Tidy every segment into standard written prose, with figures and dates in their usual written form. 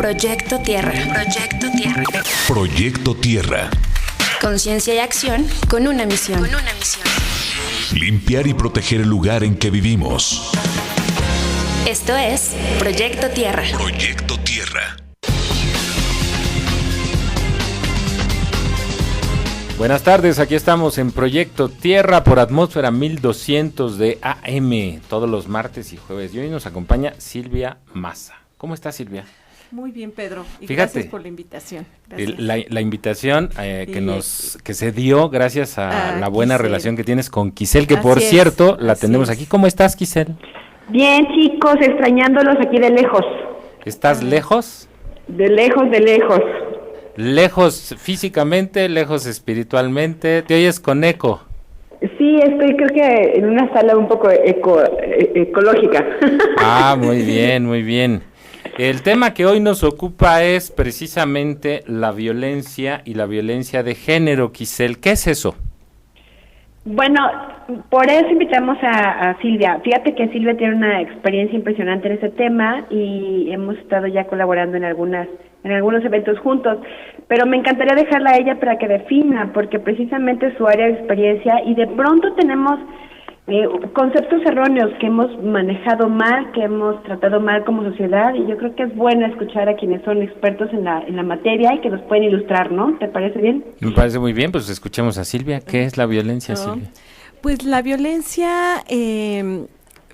Proyecto Tierra. Proyecto Tierra. Proyecto Tierra. Conciencia y acción con una misión. Limpiar y proteger el lugar en que vivimos. Esto es Proyecto Tierra. Proyecto Tierra. Buenas tardes, aquí estamos en Proyecto Tierra por Atmósfera 1200 de AM, todos los martes y jueves. Y hoy nos acompaña Silvia Maza. ¿Cómo estás, Silvia? Muy bien, Pedro, y Fíjate, gracias por la invitación. Gracias. La invitación que se dio gracias a la buena Giselle. relación que tienes con Giselle, que Así por es, cierto la así tenemos es. aquí. ¿Cómo estás, Giselle? Bien, chicos, extrañándolos aquí de lejos. ¿Estás lejos? De lejos, de lejos. Lejos físicamente, lejos espiritualmente. ¿Te oyes con eco? Sí, estoy creo que en una sala un poco ecológica. Ah, muy bien, muy bien. El tema que hoy nos ocupa es precisamente la violencia y la violencia de género, Giselle. ¿Qué es eso? Bueno, por eso invitamos a Silvia. Fíjate que Silvia tiene una experiencia impresionante en ese tema y hemos estado ya colaborando en algunos eventos juntos, pero me encantaría dejarla a ella para que defina, porque precisamente es su área de experiencia y de pronto tenemos conceptos erróneos que hemos manejado mal, que hemos tratado mal como sociedad, y yo creo que es bueno escuchar a quienes son expertos en la materia y que nos pueden ilustrar, ¿no? ¿Te parece bien? Me parece muy bien, pues escuchemos a Silvia. ¿Qué es la violencia, Silvia? Pues la violencia,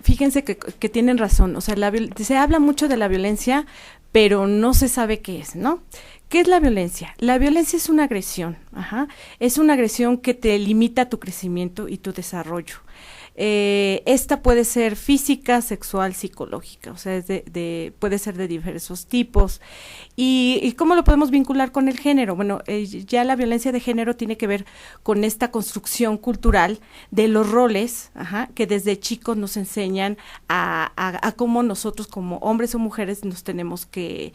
fíjense que tienen razón, o sea, se habla mucho de la violencia, pero no se sabe qué es, ¿no? ¿Qué es la violencia? La violencia es una agresión, es una agresión que te limita tu crecimiento y tu desarrollo. Esta puede ser física, sexual, psicológica, o sea, puede ser de diversos tipos. ¿Y cómo lo podemos vincular con el género? Bueno, ya la violencia de género tiene que ver con esta construcción cultural de los roles, que desde chicos nos enseñan a cómo nosotros como hombres o mujeres nos tenemos que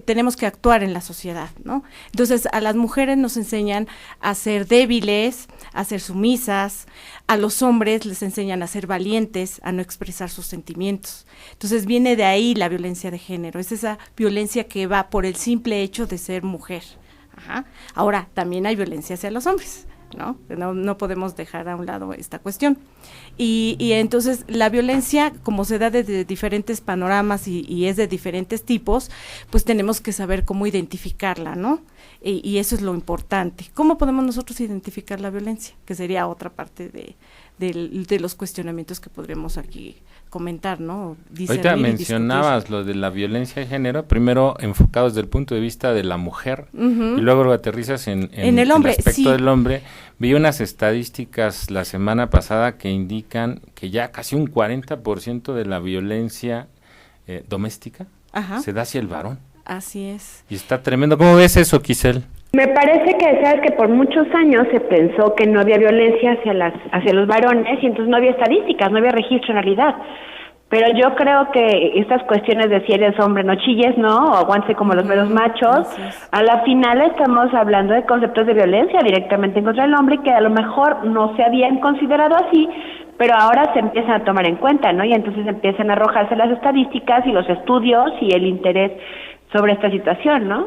tenemos que actuar en la sociedad, ¿no? Entonces, a las mujeres nos enseñan a ser débiles, a ser sumisas, a los hombres les enseñan a ser valientes, a no expresar sus sentimientos. Entonces, viene de ahí la violencia de género, es esa violencia que va por el simple hecho de ser mujer. Ahora, también hay violencia hacia los hombres, ¿no? No podemos dejar a un lado esta cuestión. Y entonces la violencia, como se da desde diferentes panoramas y es de diferentes tipos, pues tenemos que saber cómo identificarla, ¿no? Y eso es lo importante. ¿Cómo podemos nosotros identificar la violencia? Que sería otra parte de los cuestionamientos que podríamos aquí comentar, ¿no? Ahorita mencionabas lo de la violencia de género, primero enfocado desde el punto de vista de la mujer, y luego lo aterrizas en el hombre, el aspecto sí. del hombre. Vi unas estadísticas la semana pasada que indican que ya casi un 40% de la violencia doméstica se da hacia el varón. Así es. Y está tremendo. ¿Cómo ves eso, Giselle? Me parece que, sabes, que por muchos años se pensó que no había violencia hacia los varones y entonces no había estadísticas, no había registro en realidad. Pero yo creo que estas cuestiones de si eres hombre no chilles, ¿no? O aguante como los meros machos, a la final estamos hablando de conceptos de violencia directamente en contra del hombre que a lo mejor no se habían considerado así, pero ahora se empiezan a tomar en cuenta, ¿no? Y entonces empiezan a arrojarse las estadísticas y los estudios y el interés sobre esta situación, ¿no?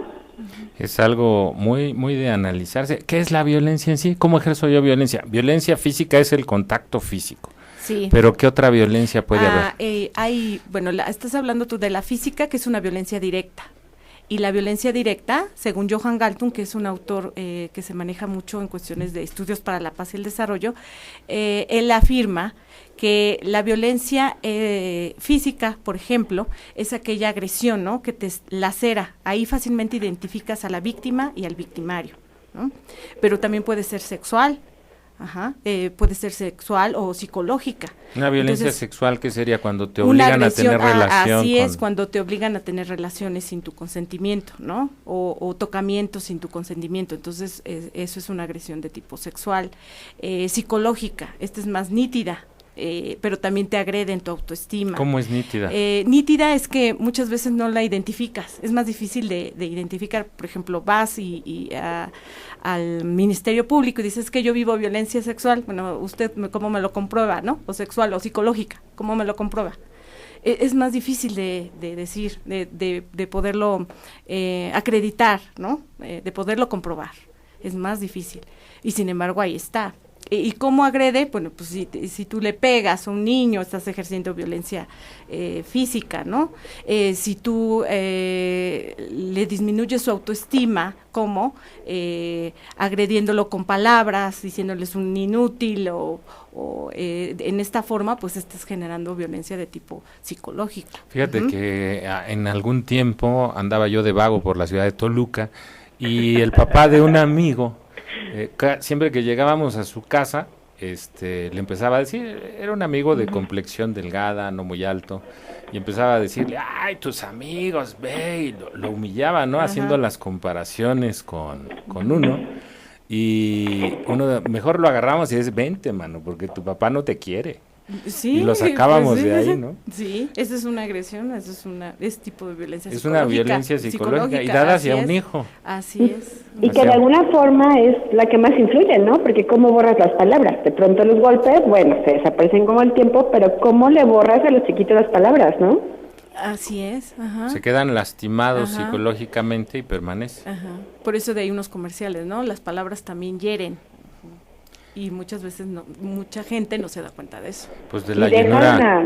Es algo muy, muy de analizarse. ¿Qué es la violencia en sí? ¿Cómo ejerzo yo violencia? Violencia física es el contacto físico. Sí. Pero ¿qué otra violencia puede haber? Estás hablando tú de la física, que es una violencia directa. Y la violencia directa, según Johan Galtung, que es un autor que se maneja mucho en cuestiones de estudios para la paz y el desarrollo, él afirma que la violencia física, por ejemplo, es aquella agresión, ¿no?, que te lacera. Ahí fácilmente identificas a la víctima y al victimario, ¿no? Pero también puede ser sexual. Puede ser sexual o psicológica. Una violencia sexual, ¿qué sería? Cuando te obligan a tener relación. Así es, cuando te obligan a tener relaciones sin tu consentimiento, ¿no? O tocamientos sin tu consentimiento. Entonces, eso es una agresión de tipo sexual. Psicológica, esta es más nítida. Pero también te agrede en tu autoestima. ¿Cómo es nítida? Nítida es que muchas veces no la identificas, es más difícil de identificar. Por ejemplo, vas al Ministerio Público y dices que yo vivo violencia sexual. Bueno, usted cómo me lo comprueba, ¿no? O sexual o psicológica, ¿cómo me lo comprueba? es más difícil de decir, de poderlo acreditar, ¿no? De poderlo comprobar. Es más difícil. Y sin embargo, ahí está. ¿Y cómo agrede? Bueno, pues si tú le pegas a un niño, estás ejerciendo violencia física, ¿no? Si tú le disminuyes su autoestima, ¿cómo? Agrediéndolo con palabras, diciéndoles un inútil o en esta forma, pues estás generando violencia de tipo psicológico. Fíjate que en algún tiempo andaba yo de vago por la ciudad de Toluca y el papá de un amigo, siempre que llegábamos a su casa, le empezaba a decir, era un amigo de complexión delgada, no muy alto, y empezaba a decirle, ay, tus amigos, ve, y lo humillaba, ¿no? Haciendo las comparaciones con uno, y uno mejor lo agarramos y dice, vente, mano, porque tu papá no te quiere. Sí, y lo sacábamos pues sí, de ahí, ¿no? Sí, esa es una agresión, es tipo de violencia es psicológica. Es una violencia psicológica y dada hacia un hijo. Así es. Y que de alguna forma es la que más influye, ¿no? Porque cómo borras las palabras. De pronto los golpes, bueno, se desaparecen con el tiempo, pero cómo le borras a los chiquitos las palabras, ¿no? Así es, ajá. Se quedan lastimados psicológicamente y permanecen. Ajá. Por eso de ahí unos comerciales, ¿no? Las palabras también hieren. Y muchas veces mucha gente no se da cuenta de eso. Pues de la llenura.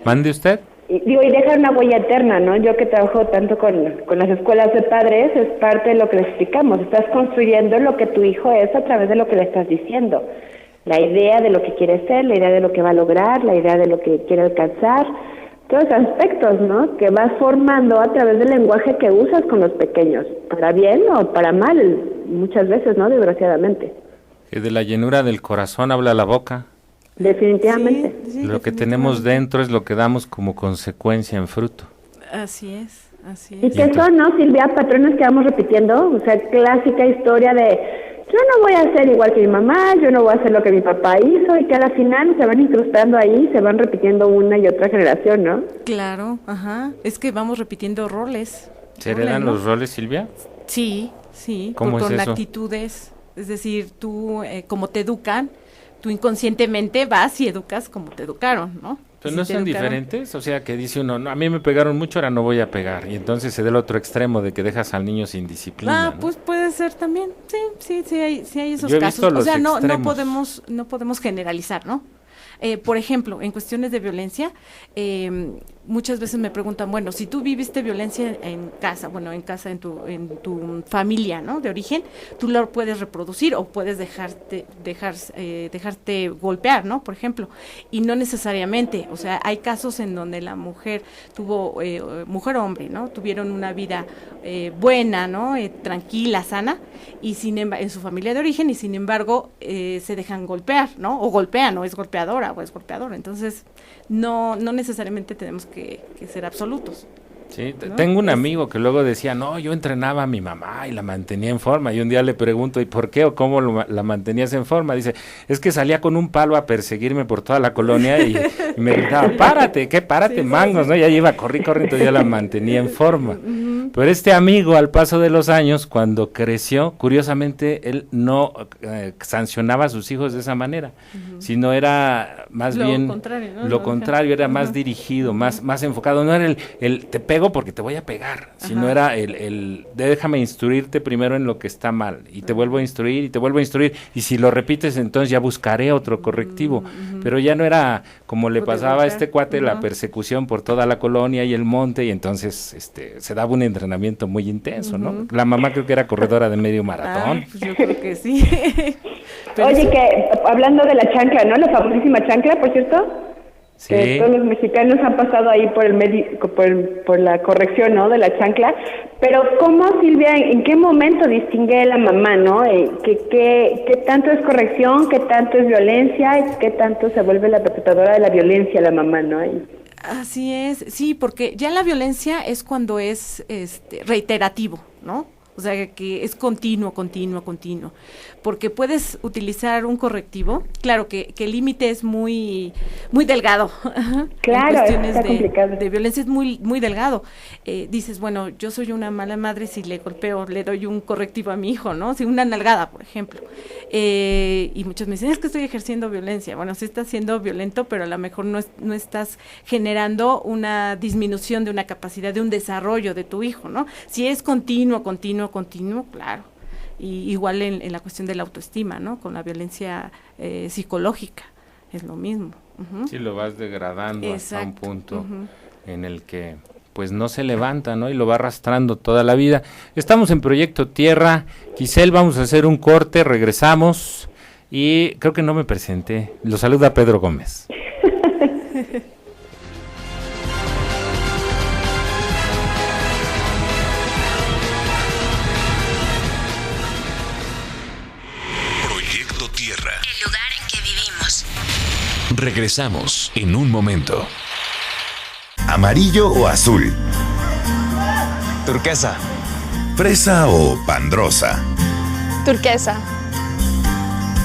¿Mande usted? Y dejar una huella eterna, ¿no? Yo que trabajo tanto con las escuelas de padres, es parte de lo que les explicamos. Estás construyendo lo que tu hijo es a través de lo que le estás diciendo. La idea de lo que quiere ser, la idea de lo que va a lograr, la idea de lo que quiere alcanzar. Todos esos aspectos, ¿no? Que vas formando a través del lenguaje que usas con los pequeños. Para bien o para mal, muchas veces, ¿no? Desgraciadamente. Que de la llenura del corazón habla la boca. Definitivamente. Sí, lo que tenemos dentro es lo que damos como consecuencia en fruto. Así es, así es. Y que son, ¿no, Silvia? Patrones que vamos repitiendo, o sea, clásica historia de yo no voy a ser igual que mi mamá, yo no voy a hacer lo que mi papá hizo, y que a la final se van incrustando ahí, se van repitiendo una y otra generación, ¿no? Claro, ajá. Es que vamos repitiendo roles. ¿Se heredan los roles, Silvia? Sí, ¿Cómo con es eso? actitudes. Es decir, tú, como te educan, tú inconscientemente vas y educas como te educaron, ¿no? Pero Si no te son educaron... diferentes, o sea, que dice uno, no, a mí me pegaron mucho, ahora no voy a pegar, y entonces se da el otro extremo de que dejas al niño sin disciplina. ¿No? Pues puede ser también, sí hay esos Yo he visto casos. los O sea, no extremos. podemos generalizar, ¿no? Por ejemplo, en cuestiones de violencia, muchas veces me preguntan, bueno, si tú viviste violencia en casa, en tu familia, ¿no? De origen, tú lo puedes reproducir o puedes dejarte golpear, ¿no? Por ejemplo, y no necesariamente, o sea, hay casos en donde la mujer tuvo, mujer o hombre, ¿no? Tuvieron una vida buena, ¿no? Tranquila, sana, y en su familia de origen, y sin embargo se dejan golpear, ¿no? O golpean, o es golpeadora, o es golpeador. Entonces, no necesariamente tenemos que ser absolutos. Sí, ¿no? Tengo un amigo que luego decía, no, yo entrenaba a mi mamá y la mantenía en forma, y un día le pregunto, ¿y por qué o cómo la mantenías en forma? Dice, es que salía con un palo a perseguirme por toda la colonia y me gritaba, párate, párate, mangos, ¿no? Ya iba, corrí, entonces ya la mantenía en forma. Pero este amigo, al paso de los años, cuando creció, curiosamente, él no sancionaba a sus hijos de esa manera, sino era más bien contrario, ¿no? lo contrario, era más dirigido, más enfocado, no era el te pego porque te voy a pegar, sino era el déjame instruirte primero en lo que está mal, y te vuelvo a instruir, y te vuelvo a instruir, y si lo repites, entonces ya buscaré otro correctivo, pero ya no era como le pasaba a este cuate, la persecución por toda la colonia y el monte, y entonces se daba un entrenamiento muy intenso, ¿no? La mamá creo que era corredora de medio maratón. Pues yo creo que sí. Oye, que hablando de la chancla, ¿no? La famosísima chancla, por cierto. Sí. Que todos los mexicanos han pasado ahí por la corrección, ¿no? De la chancla. Pero ¿cómo, Silvia, en qué momento distingue la mamá, ¿no? ¿Qué tanto es corrección, qué tanto es violencia, qué tanto se vuelve la perpetradora de la violencia la mamá, ¿no? Así es, sí, porque ya la violencia es cuando es reiterativo, ¿no? O sea, que es continuo, porque puedes utilizar un correctivo, claro que el límite es muy delgado. Claro, en cuestiones está complicado. de violencia es muy delgado. Dices, bueno, yo soy una mala madre si le golpeo, le doy un correctivo a mi hijo, ¿no? Si una nalgada, por ejemplo. Y muchos me dicen, es que estoy ejerciendo violencia. Bueno, sí estás siendo violento, pero a lo mejor no estás generando una disminución de una capacidad, de un desarrollo de tu hijo, ¿no? Si es continuo, claro. Y igual en la cuestión de la autoestima, ¿no? Con la violencia psicológica, es lo mismo. Uh-huh. Sí, lo vas degradando. Exacto. Hasta un punto Uh-huh. en el que pues no se levanta, ¿no? Y lo va arrastrando toda la vida. Estamos en Proyecto Tierra. Giselle, vamos a hacer un corte, regresamos y creo que no me presenté. Lo saluda Pedro Gómez. Proyecto Tierra. El lugar en que vivimos. Regresamos en un momento. ¿Amarillo o azul? Turquesa. ¿Fresa o pandrosa? Turquesa.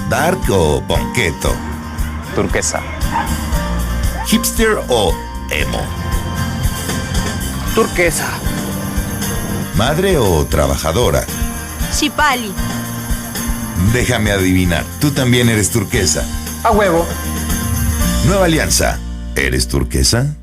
¿Dark o ponqueto? Turquesa. ¿Hipster o emo? Turquesa. ¿Madre o trabajadora? Chipali. Déjame adivinar, tú también eres turquesa. A huevo. Nueva Alianza, ¿eres turquesa?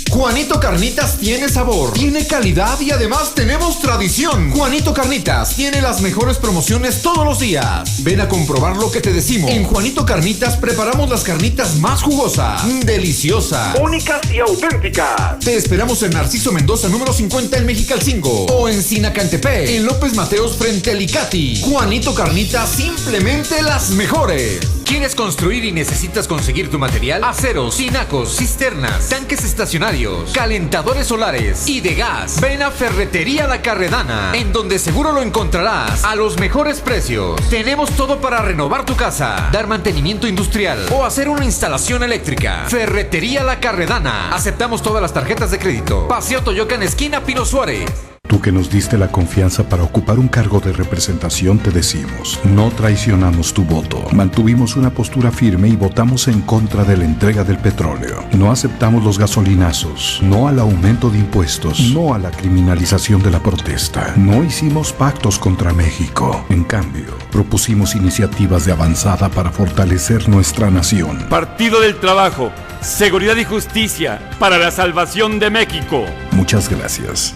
Juanito Carnitas tiene sabor, tiene calidad y además tenemos tradición. Juanito Carnitas tiene las mejores promociones todos los días. Ven a comprobar lo que te decimos. En Juanito Carnitas preparamos las carnitas más jugosas, deliciosas, únicas y auténticas. Te esperamos en Narciso Mendoza, número 50 en Mexicalcingo, o en Sinacantepec, en López Mateos frente al Icati. Juanito Carnitas, simplemente las mejores. ¿Quieres construir y necesitas conseguir tu material? Aceros, tinacos, cisternas, tanques estacionarios, calentadores solares y de gas. Ven a Ferretería La Carredana, en donde seguro lo encontrarás a los mejores precios. Tenemos todo para renovar tu casa, dar mantenimiento industrial o hacer una instalación eléctrica. Ferretería La Carredana. Aceptamos todas las tarjetas de crédito. Paseo Toyocan, esquina Pino Suárez. Tú que nos diste la confianza para ocupar un cargo de representación, te decimos, no traicionamos tu voto. Mantuvimos una postura firme y votamos en contra de la entrega del petróleo. No aceptamos los gasolinazos, no al aumento de impuestos, no a la criminalización de la protesta. No hicimos pactos contra México. En cambio, propusimos iniciativas de avanzada para fortalecer nuestra nación. Partido del Trabajo, Seguridad y Justicia para la salvación de México. Muchas gracias.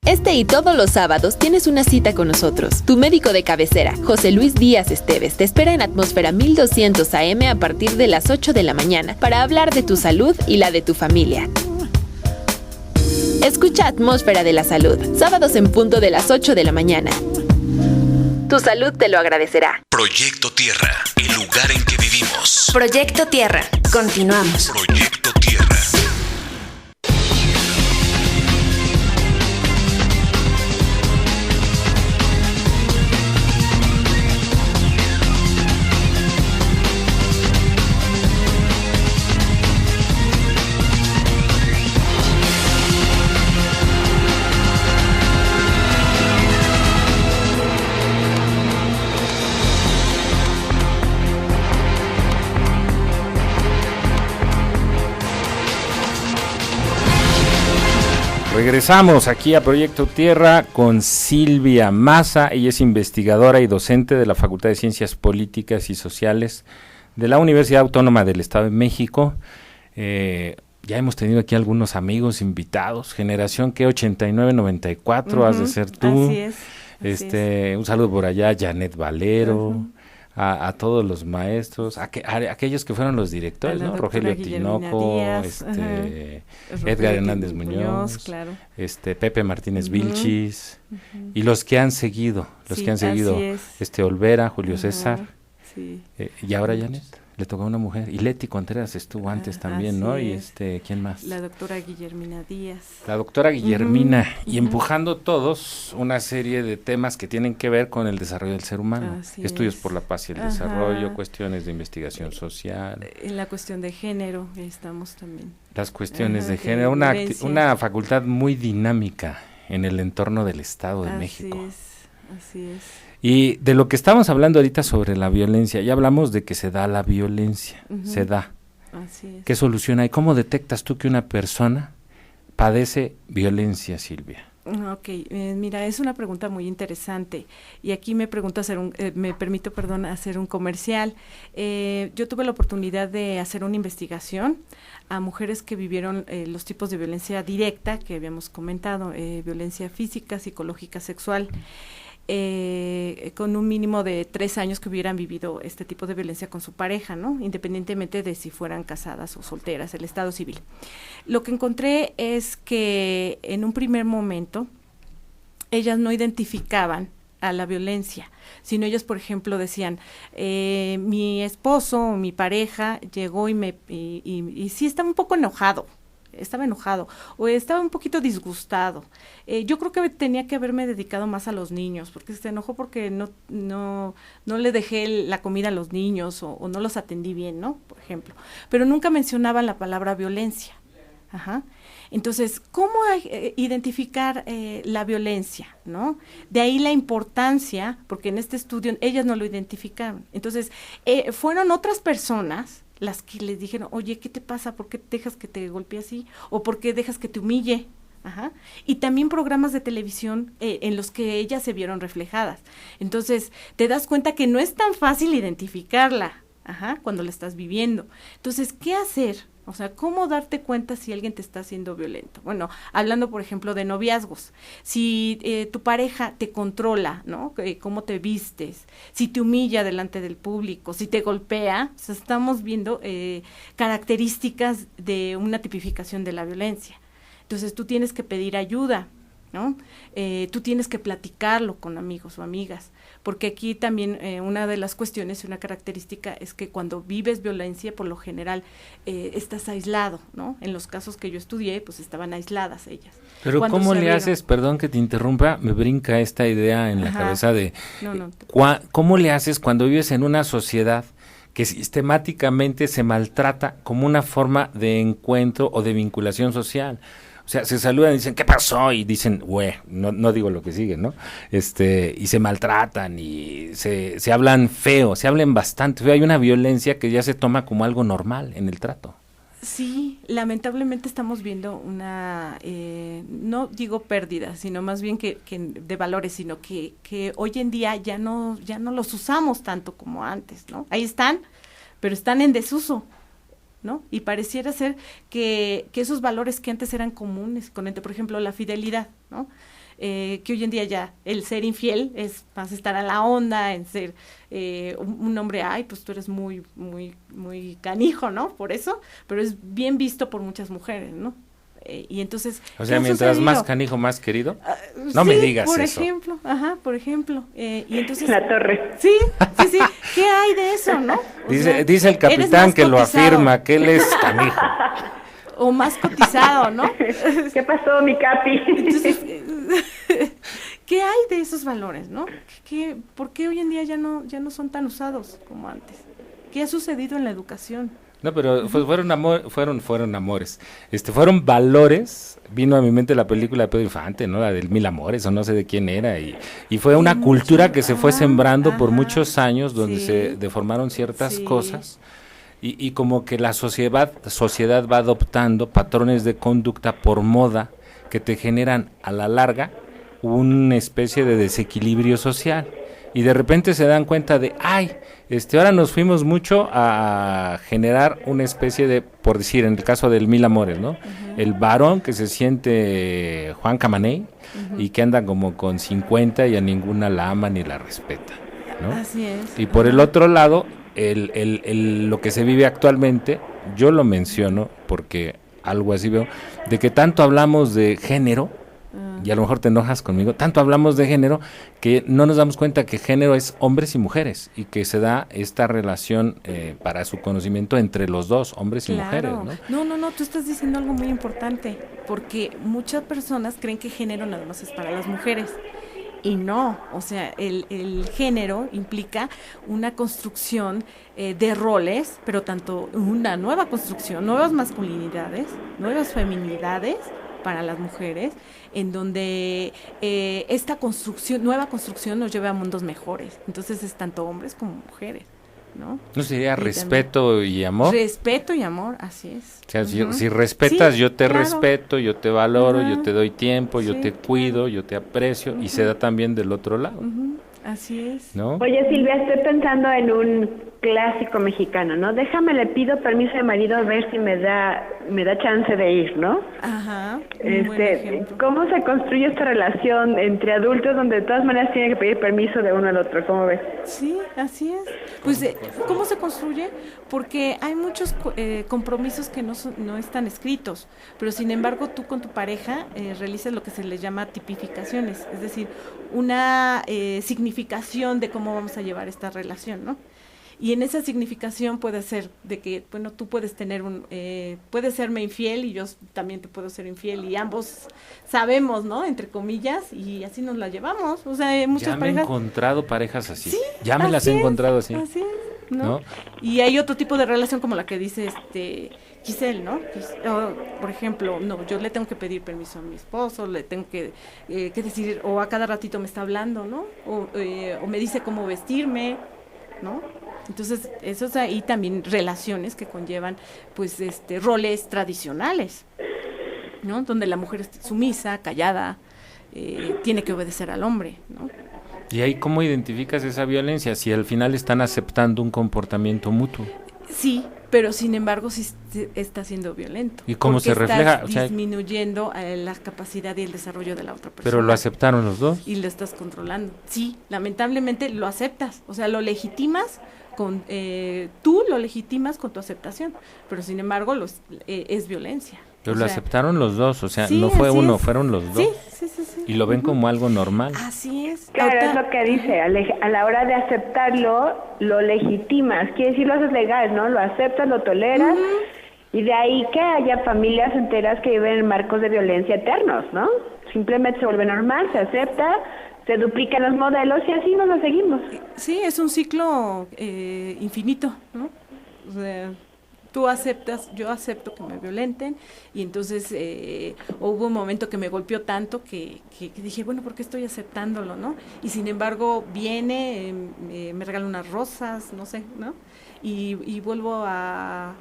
Este y todos los sábados tienes una cita con nosotros. Tu médico de cabecera, José Luis Díaz Esteves, te espera en Atmósfera 1200 AM a partir de las 8 de la mañana para hablar de tu salud y la de tu familia. Escucha Atmósfera de la Salud, sábados en punto de las 8 de la mañana. Tu salud te lo agradecerá. Proyecto Tierra, el lugar en que vivimos. Proyecto Tierra. Continuamos. Proyecto Tierra. Regresamos aquí a Proyecto Tierra con Silvia Maza. Ella es investigadora y docente de la Facultad de Ciencias Políticas y Sociales de la Universidad Autónoma del Estado de México. Ya hemos tenido aquí algunos amigos invitados, generación que 89-94, has de ser tú. Así es. Un saludo por allá, Janet Valero, a todos los maestros, a aquellos que fueron los directores, ¿no? Rogelio Tinoco, Edgar Hernández Muñoz, claro. Pepe Martínez Vilchis, y los que han seguido, Olvera, Julio César, y ahora Janet. Le tocó a una mujer, y Leti Contreras estuvo antes también, ¿no? Es. Y ¿quién más? La doctora Guillermina Díaz. La doctora Guillermina, y empujando todos una serie de temas que tienen que ver con el desarrollo del ser humano. Estudios por la paz y el desarrollo, cuestiones de investigación social. En la cuestión de género estamos también. Las cuestiones de género, una facultad muy dinámica en el entorno del Estado de México. Así es. Y de lo que estamos hablando ahorita sobre la violencia, ya hablamos de que se da la violencia, se da. Así es. ¿Qué solución hay? ¿Cómo detectas tú que una persona padece violencia, Silvia? Ok, mira, es una pregunta muy interesante y aquí me permito hacer un comercial. Yo tuve la oportunidad de hacer una investigación a mujeres que vivieron los tipos de violencia directa que habíamos comentado, violencia física, psicológica, sexual. Con un mínimo de 3 años que hubieran vivido este tipo de violencia con su pareja, ¿no? Independientemente de si fueran casadas o solteras, el estado civil. Lo que encontré es que en un primer momento ellas no identificaban a la violencia, sino ellas, por ejemplo, decían, mi esposo o mi pareja llegó y sí estaba un poco enojado, o estaba un poquito disgustado. Yo creo que tenía que haberme dedicado más a los niños, porque se enojó porque no le dejé la comida a los niños o no los atendí bien, ¿no? Por ejemplo. Pero nunca mencionaban la palabra violencia. Ajá. Entonces, ¿cómo identificar la violencia, no? De ahí la importancia, porque en este estudio ellas no lo identificaron. Entonces, fueron otras personas las que les dijeron, oye, ¿qué te pasa? ¿Por qué dejas que te golpee así? ¿O por qué dejas que te humille? Ajá. Y también programas de televisión en los que ellas se vieron reflejadas. Entonces, te das cuenta que no es tan fácil identificarla, cuando la estás viviendo. Entonces, ¿qué hacer? O sea, ¿cómo darte cuenta si alguien te está haciendo violento? Bueno, hablando, por ejemplo, de noviazgos. Si tu pareja te controla, ¿no? Cómo te vistes, si te humilla delante del público, si te golpea, o sea, estamos viendo características de una tipificación de la violencia. Entonces, tú tienes que pedir ayuda, ¿no? Tú tienes que platicarlo con amigos o amigas, porque aquí también una de las cuestiones y una característica es que cuando vives violencia, por lo general, estás aislado, ¿no? En los casos que yo estudié, pues estaban aisladas ellas. Pero ¿cómo le haces, perdón que te interrumpa, me brinca esta idea en la cabeza de, ¿cómo le haces cuando vives en una sociedad que sistemáticamente se maltrata como una forma de encuentro o de vinculación social? O sea, se saludan y dicen, ¿qué pasó? Y dicen, no digo lo que sigue, ¿no? Y se maltratan y se hablan feo, se hablan bastante feo. Hay una violencia que ya se toma como algo normal en el trato. Sí, lamentablemente estamos viendo una, no digo pérdida, sino más bien que de valores, sino que hoy en día ya no los usamos tanto como antes, ¿no? Ahí están, pero están en desuso, ¿no? Y pareciera ser que esos valores que antes eran comunes, por ejemplo, la fidelidad, ¿no? Que hoy en día ya el ser infiel es más estar a la onda, en ser un hombre, pues tú eres muy, muy, muy canijo, ¿no? Por eso, pero es bien visto por muchas mujeres, ¿no? Y entonces, o sea, mientras más canijo, más querido. No sí, me digas por eso. Por ejemplo, y entonces la torre. Sí. ¿Qué hay de eso, no? Dice el capitán que lo afirma, que él es canijo. O más cotizado, ¿no? ¿Qué pasó, mi capi? Entonces, ¿qué hay de esos valores, no? ¿Por qué hoy en día ya no son tan usados como antes? ¿Qué ha sucedido en la educación? No, pero fueron amores. Fueron valores. Vino a mi mente la película de Pedro Infante, ¿no? La del Mil Amores, o no sé de quién era. Y fue una cultura que se fue sembrando por muchos años, donde se deformaron ciertas cosas. Y como que la sociedad va adoptando patrones de conducta por moda que te generan a la larga una especie de desequilibrio social. Y de repente se dan cuenta de, ahora nos fuimos mucho a generar una especie de, por decir, en el caso del Mil Amores, ¿no? El varón que se siente Juan Camaney y que anda como con 50 y a ninguna la ama ni la respeta, ¿no? Así es. Y por el otro lado, lo que se vive actualmente, yo lo menciono porque algo así veo, de que tanto hablamos de género, y a lo mejor te enojas conmigo, tanto hablamos de género que no nos damos cuenta que género es hombres y mujeres y que se da esta relación para su conocimiento entre los dos, hombres y mujeres, ¿no? No, tú estás diciendo algo muy importante, porque muchas personas creen que género nada más es para las mujeres. Y no, o sea, el género implica una construcción de roles, pero tanto una nueva construcción, nuevas masculinidades, nuevas feminidades, para las mujeres, en donde esta nueva construcción nos lleva a mundos mejores. Entonces es tanto hombres como mujeres, ¿no? ¿No sería respeto y amor? Respeto y amor, así es. O sea, si respetas, sí, yo te claro. respeto, yo te valoro, Ajá. yo te doy tiempo, yo Sí, te cuido, yo te aprecio, y se da también del otro lado, así es. ¿no? Oye, Silvia, estoy pensando en un clásico mexicano, ¿no? Déjame, le pido permiso a mi marido a ver si me da chance de ir, ¿no? Ajá. Un buen ejemplo. ¿Cómo se construye esta relación entre adultos donde de todas maneras tienen que pedir permiso de uno al otro? ¿Cómo ves? Sí, así es. Pues, ¿cómo se construye? Porque hay muchos compromisos que no están escritos, pero sin embargo tú con tu pareja realizas lo que se les llama tipificaciones, es decir, una significación de cómo vamos a llevar esta relación, ¿no? Y en esa significación puede ser de que, bueno, tú puedes tener puedes serme infiel y yo también te puedo ser infiel y ambos sabemos, ¿no? Entre comillas, y así nos la llevamos. O sea, hay muchas Ya me parejas. he encontrado parejas así. Sí, Ya me las he encontrado así. Así es, ¿no? Y hay otro tipo de relación como la que dice Giselle, ¿no? Por ejemplo, no, yo le tengo que pedir permiso a mi esposo, le tengo que decir, o a cada ratito me está hablando, ¿no? O me dice cómo vestirme, ¿no? Entonces, eso es ahí también relaciones que conllevan, pues, roles tradicionales, ¿no? Donde la mujer es sumisa, callada, tiene que obedecer al hombre, ¿no? ¿Y ahí cómo identificas esa violencia? Si al final están aceptando un comportamiento mutuo. Sí, pero sin embargo sí está siendo violento. ¿Y cómo se refleja? Estás disminuyendo la capacidad y el desarrollo de la otra persona. ¿Pero lo aceptaron los dos? Y lo estás controlando. Sí, lamentablemente lo aceptas, o sea, lo legitimas tú lo legitimas con tu aceptación, pero sin embargo es violencia. Pero lo aceptaron los dos, o sea, sí, no fue uno, fueron los dos. Sí. Y lo ven como algo normal. Así es. Claro, es lo que dice, a la hora de aceptarlo, lo legitimas, quiere decir lo haces legal, ¿no? Lo aceptas, lo toleras, y de ahí que haya familias enteras que viven en marcos de violencia eternos, ¿no? Simplemente se vuelve normal, se acepta, se duplican los modelos y así nos lo seguimos. Sí, es un ciclo infinito, ¿no? O sea, tú aceptas, yo acepto que me violenten, y entonces hubo un momento que me golpeó tanto que dije, bueno, ¿por qué estoy aceptándolo, no? Y sin embargo viene, me regala unas rosas, no sé, ¿no? Y vuelvo a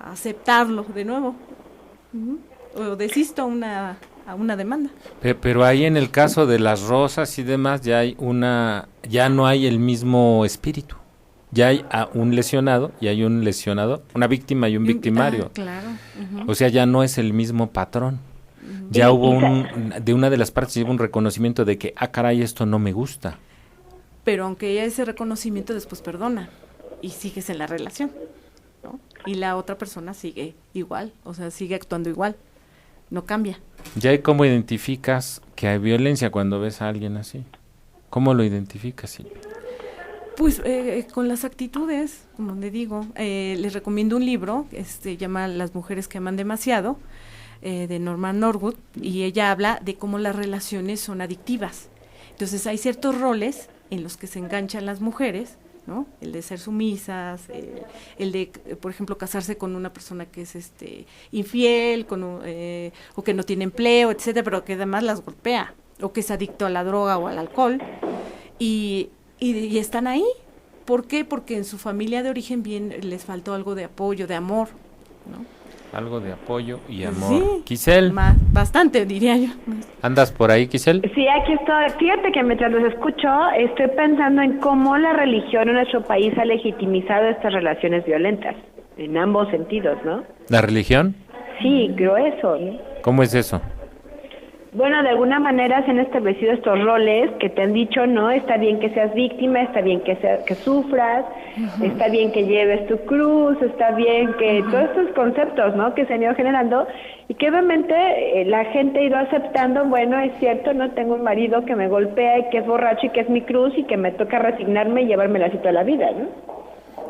aceptarlo de nuevo, o desisto a una demanda. Pero ahí en el caso de las rosas y demás ya no hay el mismo espíritu. Ya hay un lesionado y hay un lesionador, una víctima y un victimario. Claro. O sea, ya no es el mismo patrón. Ya hubo de una de las partes hubo un reconocimiento de que, caray, esto no me gusta. Pero aunque haya ese reconocimiento, después perdona y sigues en la relación, ¿no? Y la otra persona sigue igual, o sea, sigue actuando igual, no cambia. ¿Ya cómo identificas que hay violencia cuando ves a alguien así? ¿Cómo lo identificas, Silvia? Pues con las actitudes, como le digo, les recomiendo un libro que se llama Las mujeres que aman demasiado, de Norma Norwood, y ella habla de cómo las relaciones son adictivas. Entonces hay ciertos roles en los que se enganchan las mujeres, ¿no? El de ser sumisas, el de, por ejemplo, casarse con una persona que es infiel, o que no tiene empleo, etcétera, pero que además las golpea, o que es adicto a la droga o al alcohol, y están ahí. ¿Por qué? Porque en su familia de origen bien les faltó algo de apoyo, de amor, ¿no? Algo de apoyo y amor. Sí, Giselle. Bastante, diría yo. ¿Andas por ahí, Giselle? Sí, aquí estoy. Fíjate que mientras los escucho, estoy pensando en cómo la religión en nuestro país ha legitimizado estas relaciones violentas, en ambos sentidos, ¿no? ¿La religión? Sí, creo eso, ¿no? ¿Cómo es eso? Bueno, de alguna manera se han establecido estos roles que te han dicho, no, está bien que seas víctima, está bien que sufras, está bien que lleves tu cruz, está bien que todos estos conceptos, ¿no?, que se han ido generando y que obviamente la gente ha ido aceptando. Bueno, es cierto, no tengo un marido que me golpea y que es borracho y que es mi cruz y que me toca resignarme y llevármela así toda la vida, ¿no?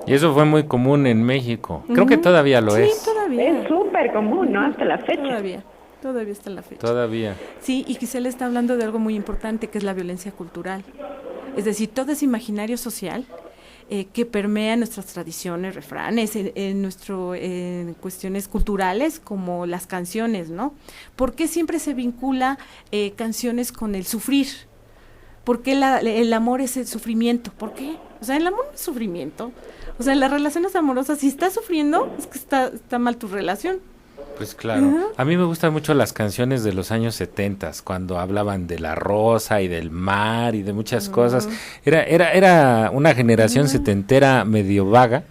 Y eso fue muy común en México. Creo que todavía lo es. Sí, todavía. Es súper común, ¿no?, hasta la fecha. Todavía está en la fecha. Todavía. Sí, y Giselle está hablando de algo muy importante, que es la violencia cultural. Es decir, todo ese imaginario social que permea nuestras tradiciones, refranes, en cuestiones culturales como las canciones, ¿no? ¿Por qué siempre se vincula canciones con el sufrir? ¿Por qué el amor es el sufrimiento? ¿Por qué? O sea, el amor no es sufrimiento. O sea, en las relaciones amorosas, si estás sufriendo, es que está mal tu relación. Pues claro, a mí me gustan mucho las canciones de los años 70, cuando hablaban de la rosa y del mar y de muchas cosas. Era una generación setentera medio vaga,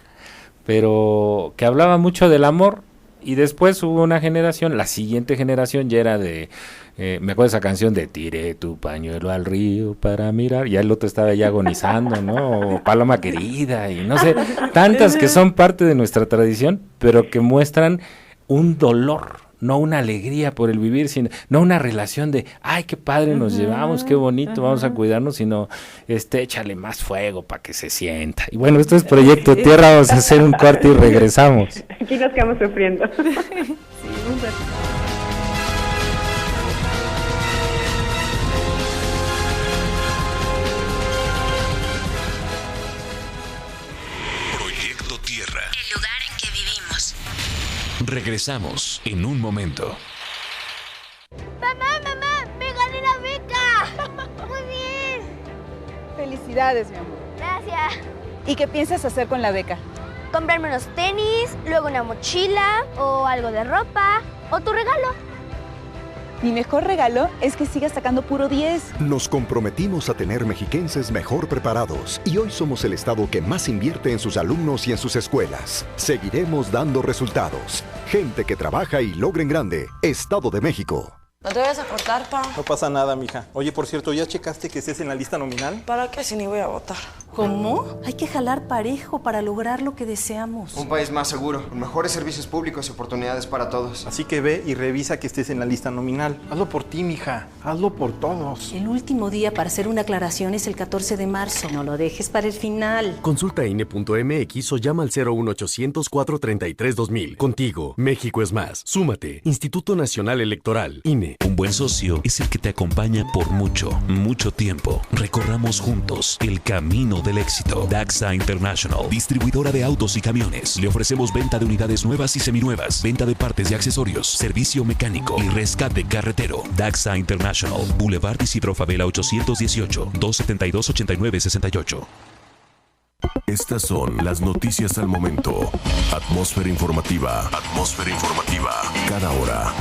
pero que hablaba mucho del amor. Y después hubo una generación, la siguiente generación ya era de, me acuerdo de esa canción de tiré tu pañuelo al río para mirar, ya el otro estaba ya agonizando, ¿no? O Paloma querida y no sé, tantas que son parte de nuestra tradición, pero que muestran un dolor, no una alegría por el vivir, sino no una relación de, ay, qué padre nos llevamos, qué bonito, vamos a cuidarnos, sino échale más fuego para que se sienta. Y bueno, esto es Proyecto Tierra, vamos a hacer un corte y regresamos. Aquí nos quedamos sufriendo. Proyecto Tierra. El lugar en que vivimos. Regresamos en un momento. ¡Mamá! ¡Me gané la beca! ¡Muy bien! Felicidades, mi amor. Gracias. ¿Y qué piensas hacer con la beca? Comprarme unos tenis, luego una mochila, o algo de ropa, o tu regalo. Mi mejor regalo es que sigas sacando puro 10. Nos comprometimos a tener mexiquenses mejor preparados y hoy somos el estado que más invierte en sus alumnos y en sus escuelas. Seguiremos dando resultados. Gente que trabaja y logra en grande. Estado de México. ¿No te vayas a cortar, pa? No pasa nada, mija. Oye, por cierto, ¿ya checaste que estés en la lista nominal? ¿Para qué si ni voy a votar? ¿Cómo? Hay que jalar parejo para lograr lo que deseamos. Un país más seguro, con mejores servicios públicos y oportunidades para todos. Así que ve y revisa que estés en la lista nominal. Hazlo por ti, mija. Hazlo por todos. El último día para hacer una aclaración es el 14 de marzo. No lo dejes para el final. Consulta INE.mx o llama al 01800 433 2000. Contigo, México es más. Súmate. Instituto Nacional Electoral, INE. Un buen socio es el que te acompaña por mucho, mucho tiempo. Recorramos juntos el camino del éxito. Daxa International, distribuidora de autos y camiones. Le ofrecemos venta de unidades nuevas y seminuevas, venta de partes y accesorios, servicio mecánico y rescate carretero. Daxa International, Boulevard Isidro Favela 818, 272-8968. Estas son las noticias al momento. Atmósfera informativa. Atmósfera informativa. Cada hora.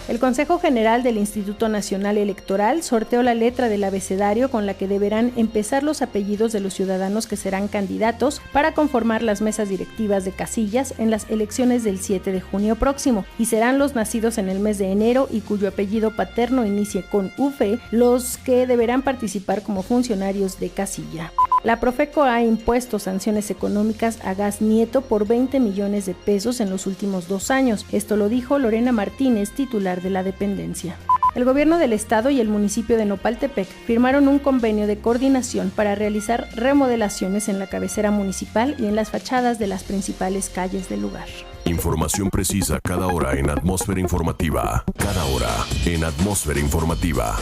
El Consejo General del Instituto Nacional Electoral sorteó la letra del abecedario con la que deberán empezar los apellidos de los ciudadanos que serán candidatos para conformar las mesas directivas de casillas en las elecciones del 7 de junio próximo, y serán los nacidos en el mes de enero y cuyo apellido paterno inicie con UFE los que deberán participar como funcionarios de casilla. La Profeco ha impuesto sanciones económicas a Gas Nieto por 20 millones de pesos en los últimos 2 años. Esto lo dijo Lorena Martínez, titular de la dependencia. El gobierno del estado y el municipio de Nopaltepec firmaron un convenio de coordinación para realizar remodelaciones en la cabecera municipal y en las fachadas de las principales calles del lugar. Información precisa cada hora en Atmósfera Informativa. Cada hora en Atmósfera Informativa.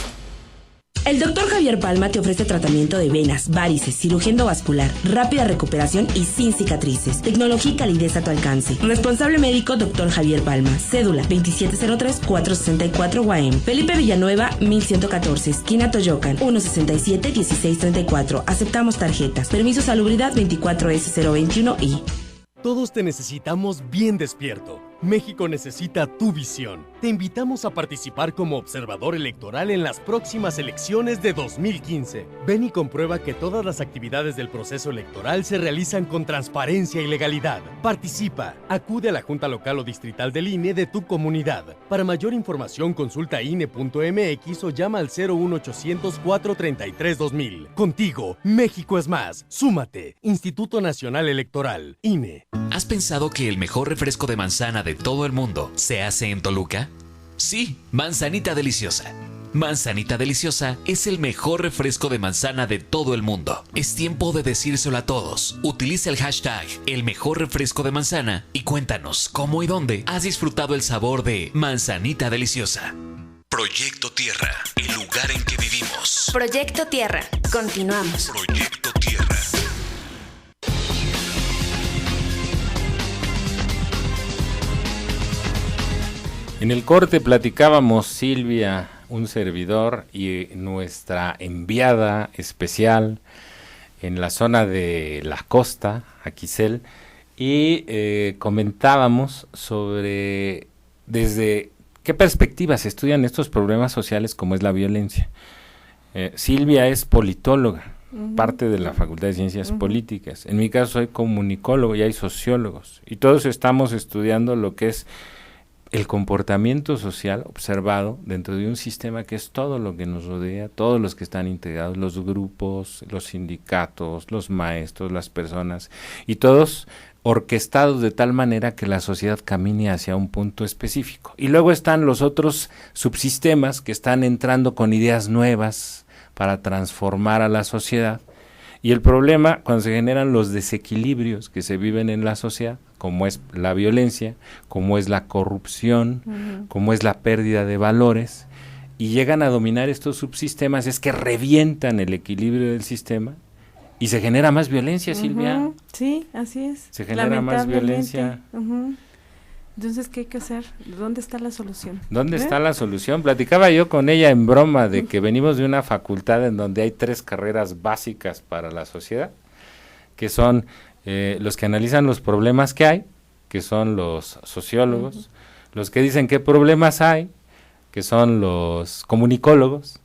El Dr. Javier Palma te ofrece tratamiento de venas, varices, cirugía endovascular, rápida recuperación y sin cicatrices. Tecnología y calidez a tu alcance. Responsable médico Dr. Javier Palma. Cédula 2703-464 UAM. Felipe Villanueva 1114, esquina Toyocan, 167-1634. Aceptamos tarjetas. Permiso salubridad 24S021I. Todos te necesitamos bien despierto. México necesita tu visión. Te invitamos a participar como observador electoral en las próximas elecciones de 2015. Ven y comprueba que todas las actividades del proceso electoral se realizan con transparencia y legalidad. Participa. Acude a la Junta Local o Distrital del INE de tu comunidad. Para mayor información consulta INE.mx o llama al 01800 433 2000. Contigo, México es más. Súmate. Instituto Nacional Electoral, INE. ¿Has pensado que el mejor refresco de manzana de todo el mundo se hace en Toluca? Sí, Manzanita Deliciosa. Manzanita Deliciosa es el mejor refresco de manzana de todo el mundo. Es tiempo de decírselo a todos. Utiliza el hashtag El Mejor Refresco de Manzana y cuéntanos cómo y dónde has disfrutado el sabor de Manzanita Deliciosa. Proyecto Tierra, el lugar en que vivimos. Proyecto Tierra, continuamos. Proyecto Tierra. En el corte platicábamos Silvia, un servidor, y nuestra enviada especial en la zona de la costa, Aquisel, y comentábamos sobre desde qué perspectivas se estudian estos problemas sociales como es la violencia. Silvia es politóloga, parte de la Facultad de Ciencias Políticas. En mi caso soy comunicólogo y hay sociólogos, y todos estamos estudiando lo que es el comportamiento social observado dentro de un sistema que es todo lo que nos rodea, todos los que están integrados, los grupos, los sindicatos, los maestros, las personas, y todos orquestados de tal manera que la sociedad camine hacia un punto específico. Y luego están los otros subsistemas que están entrando con ideas nuevas para transformar a la sociedad. Y el problema, cuando se generan los desequilibrios que se viven en la sociedad, como es la violencia, como es la corrupción, como es la pérdida de valores, y llegan a dominar estos subsistemas, es que revientan el equilibrio del sistema y se genera más violencia, Silvia. Sí, así es. Se genera más violencia. Entonces, ¿qué hay que hacer? ¿Dónde está la solución? ¿Dónde está la solución? Platicaba yo con ella en broma de que venimos de una facultad en donde hay 3 carreras básicas para la sociedad, que son los que analizan los problemas que hay, que son los sociólogos, los que dicen qué problemas hay, que son los comunicólogos,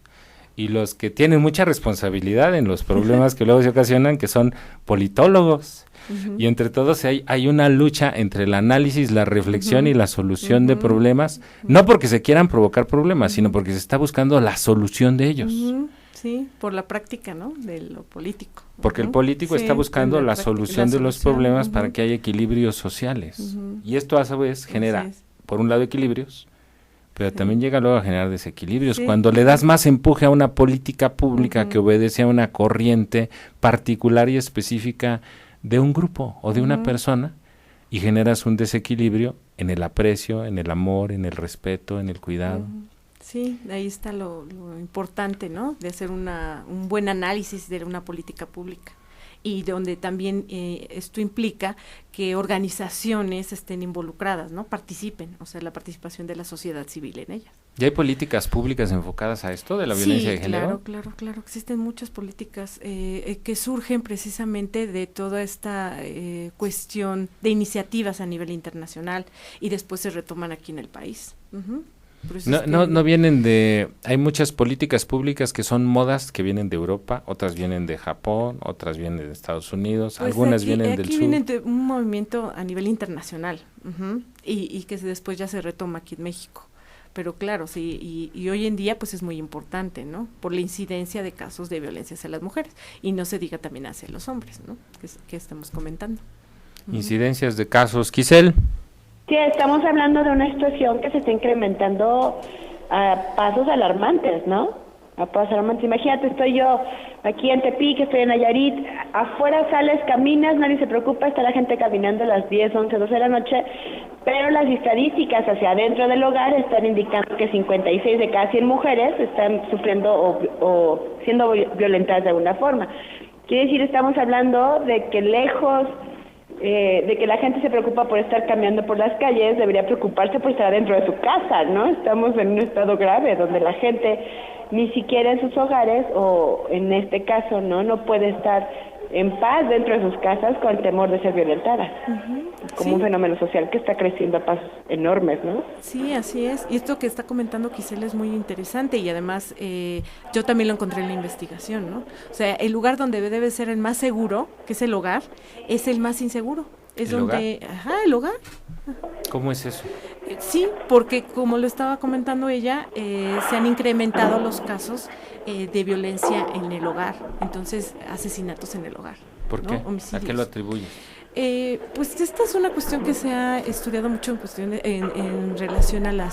y los que tienen mucha responsabilidad en los problemas que luego se ocasionan, que son politólogos. Y entre todos hay una lucha entre el análisis, la reflexión y la solución de problemas, no porque se quieran provocar problemas, sino porque se está buscando la solución de ellos. Sí, por la práctica, ¿no? De lo político. Porque el político está buscando la solución de los problemas para que haya equilibrios sociales. Y esto a su vez genera, por un lado, equilibrios, pero también llega luego a generar desequilibrios. Cuando le das más empuje a una política pública que obedece a una corriente particular y específica de un grupo o de una persona, y generas un desequilibrio en el aprecio, en el amor, en el respeto, en el cuidado. Sí, ahí está lo importante, ¿no? De hacer un buen análisis de una política pública, y donde también esto implica que organizaciones estén involucradas, ¿no? Participen, o sea, la participación de la sociedad civil en ellas. ¿Y hay políticas públicas enfocadas a esto de la violencia de género? Claro. Existen muchas políticas que surgen precisamente de toda esta cuestión de iniciativas a nivel internacional y después se retoman aquí en el país. No vienen de... Hay muchas políticas públicas que son modas que vienen de Europa, otras vienen de Japón, otras vienen de Estados Unidos, pues algunas vienen del sur. Aquí vienen de un movimiento a nivel internacional y que después ya se retoma aquí en México. Pero claro, sí, y hoy en día pues es muy importante, ¿no? Por la incidencia de casos de violencia hacia las mujeres, y no se diga también hacia los hombres, ¿no? Que estamos comentando. Incidencias de casos, Giselle. Sí, estamos hablando de una situación que se está incrementando a pasos alarmantes, ¿no? A pasos alarmantes. Imagínate, estoy yo aquí en Tepic, estoy en Nayarit, afuera sales, caminas, nadie se preocupa, está la gente caminando a las 10, 11, 12 de la noche, pero las estadísticas hacia adentro del hogar están indicando que 56 de cada 100 mujeres están sufriendo o siendo violentadas de alguna forma. Quiere decir, estamos hablando de que lejos de que la gente se preocupa por estar caminando por las calles, debería preocuparse por estar dentro de su casa, ¿no? Estamos en un estado grave donde la gente ni siquiera en sus hogares, o en este caso, no puede estar en paz dentro de sus casas con el temor de ser violentada. Como un fenómeno social que está creciendo a pasos enormes, ¿no? Sí, así es. Y esto que está comentando Giselle es muy interesante, y además yo también lo encontré en la investigación, ¿no? O sea, el lugar donde debe ser el más seguro, que es el hogar, es el más inseguro. Es donde... el hogar. ¿Cómo es eso? Sí, porque como lo estaba comentando ella, se han incrementado los casos de violencia en el hogar, entonces asesinatos en el hogar. ¿Por qué? Homicidios. ¿A qué lo atribuyes? Pues esta es una cuestión que se ha estudiado mucho en relación a la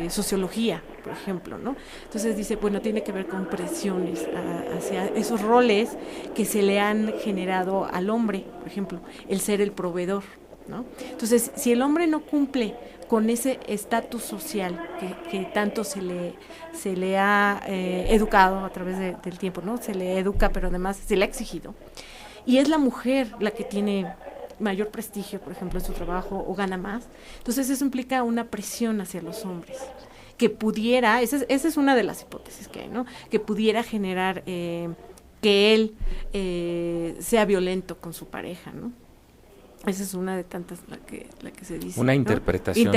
sociología, por ejemplo, ¿no? Entonces dice, bueno, tiene que ver con presiones hacia esos roles que se le han generado al hombre, por ejemplo, el ser el proveedor, ¿no? Entonces, si el hombre no cumple con ese estatus social que tanto se le ha educado a través del tiempo, ¿no? Se le educa, pero además se le ha exigido. Y es la mujer la que tiene mayor prestigio, por ejemplo, en su trabajo o gana más. Entonces eso implica una presión hacia los hombres que pudiera, esa es una de las hipótesis que hay, ¿no? Que pudiera generar que él sea violento con su pareja, ¿no? Esa es una de tantas la que se dice. Una ¿no? interpretación,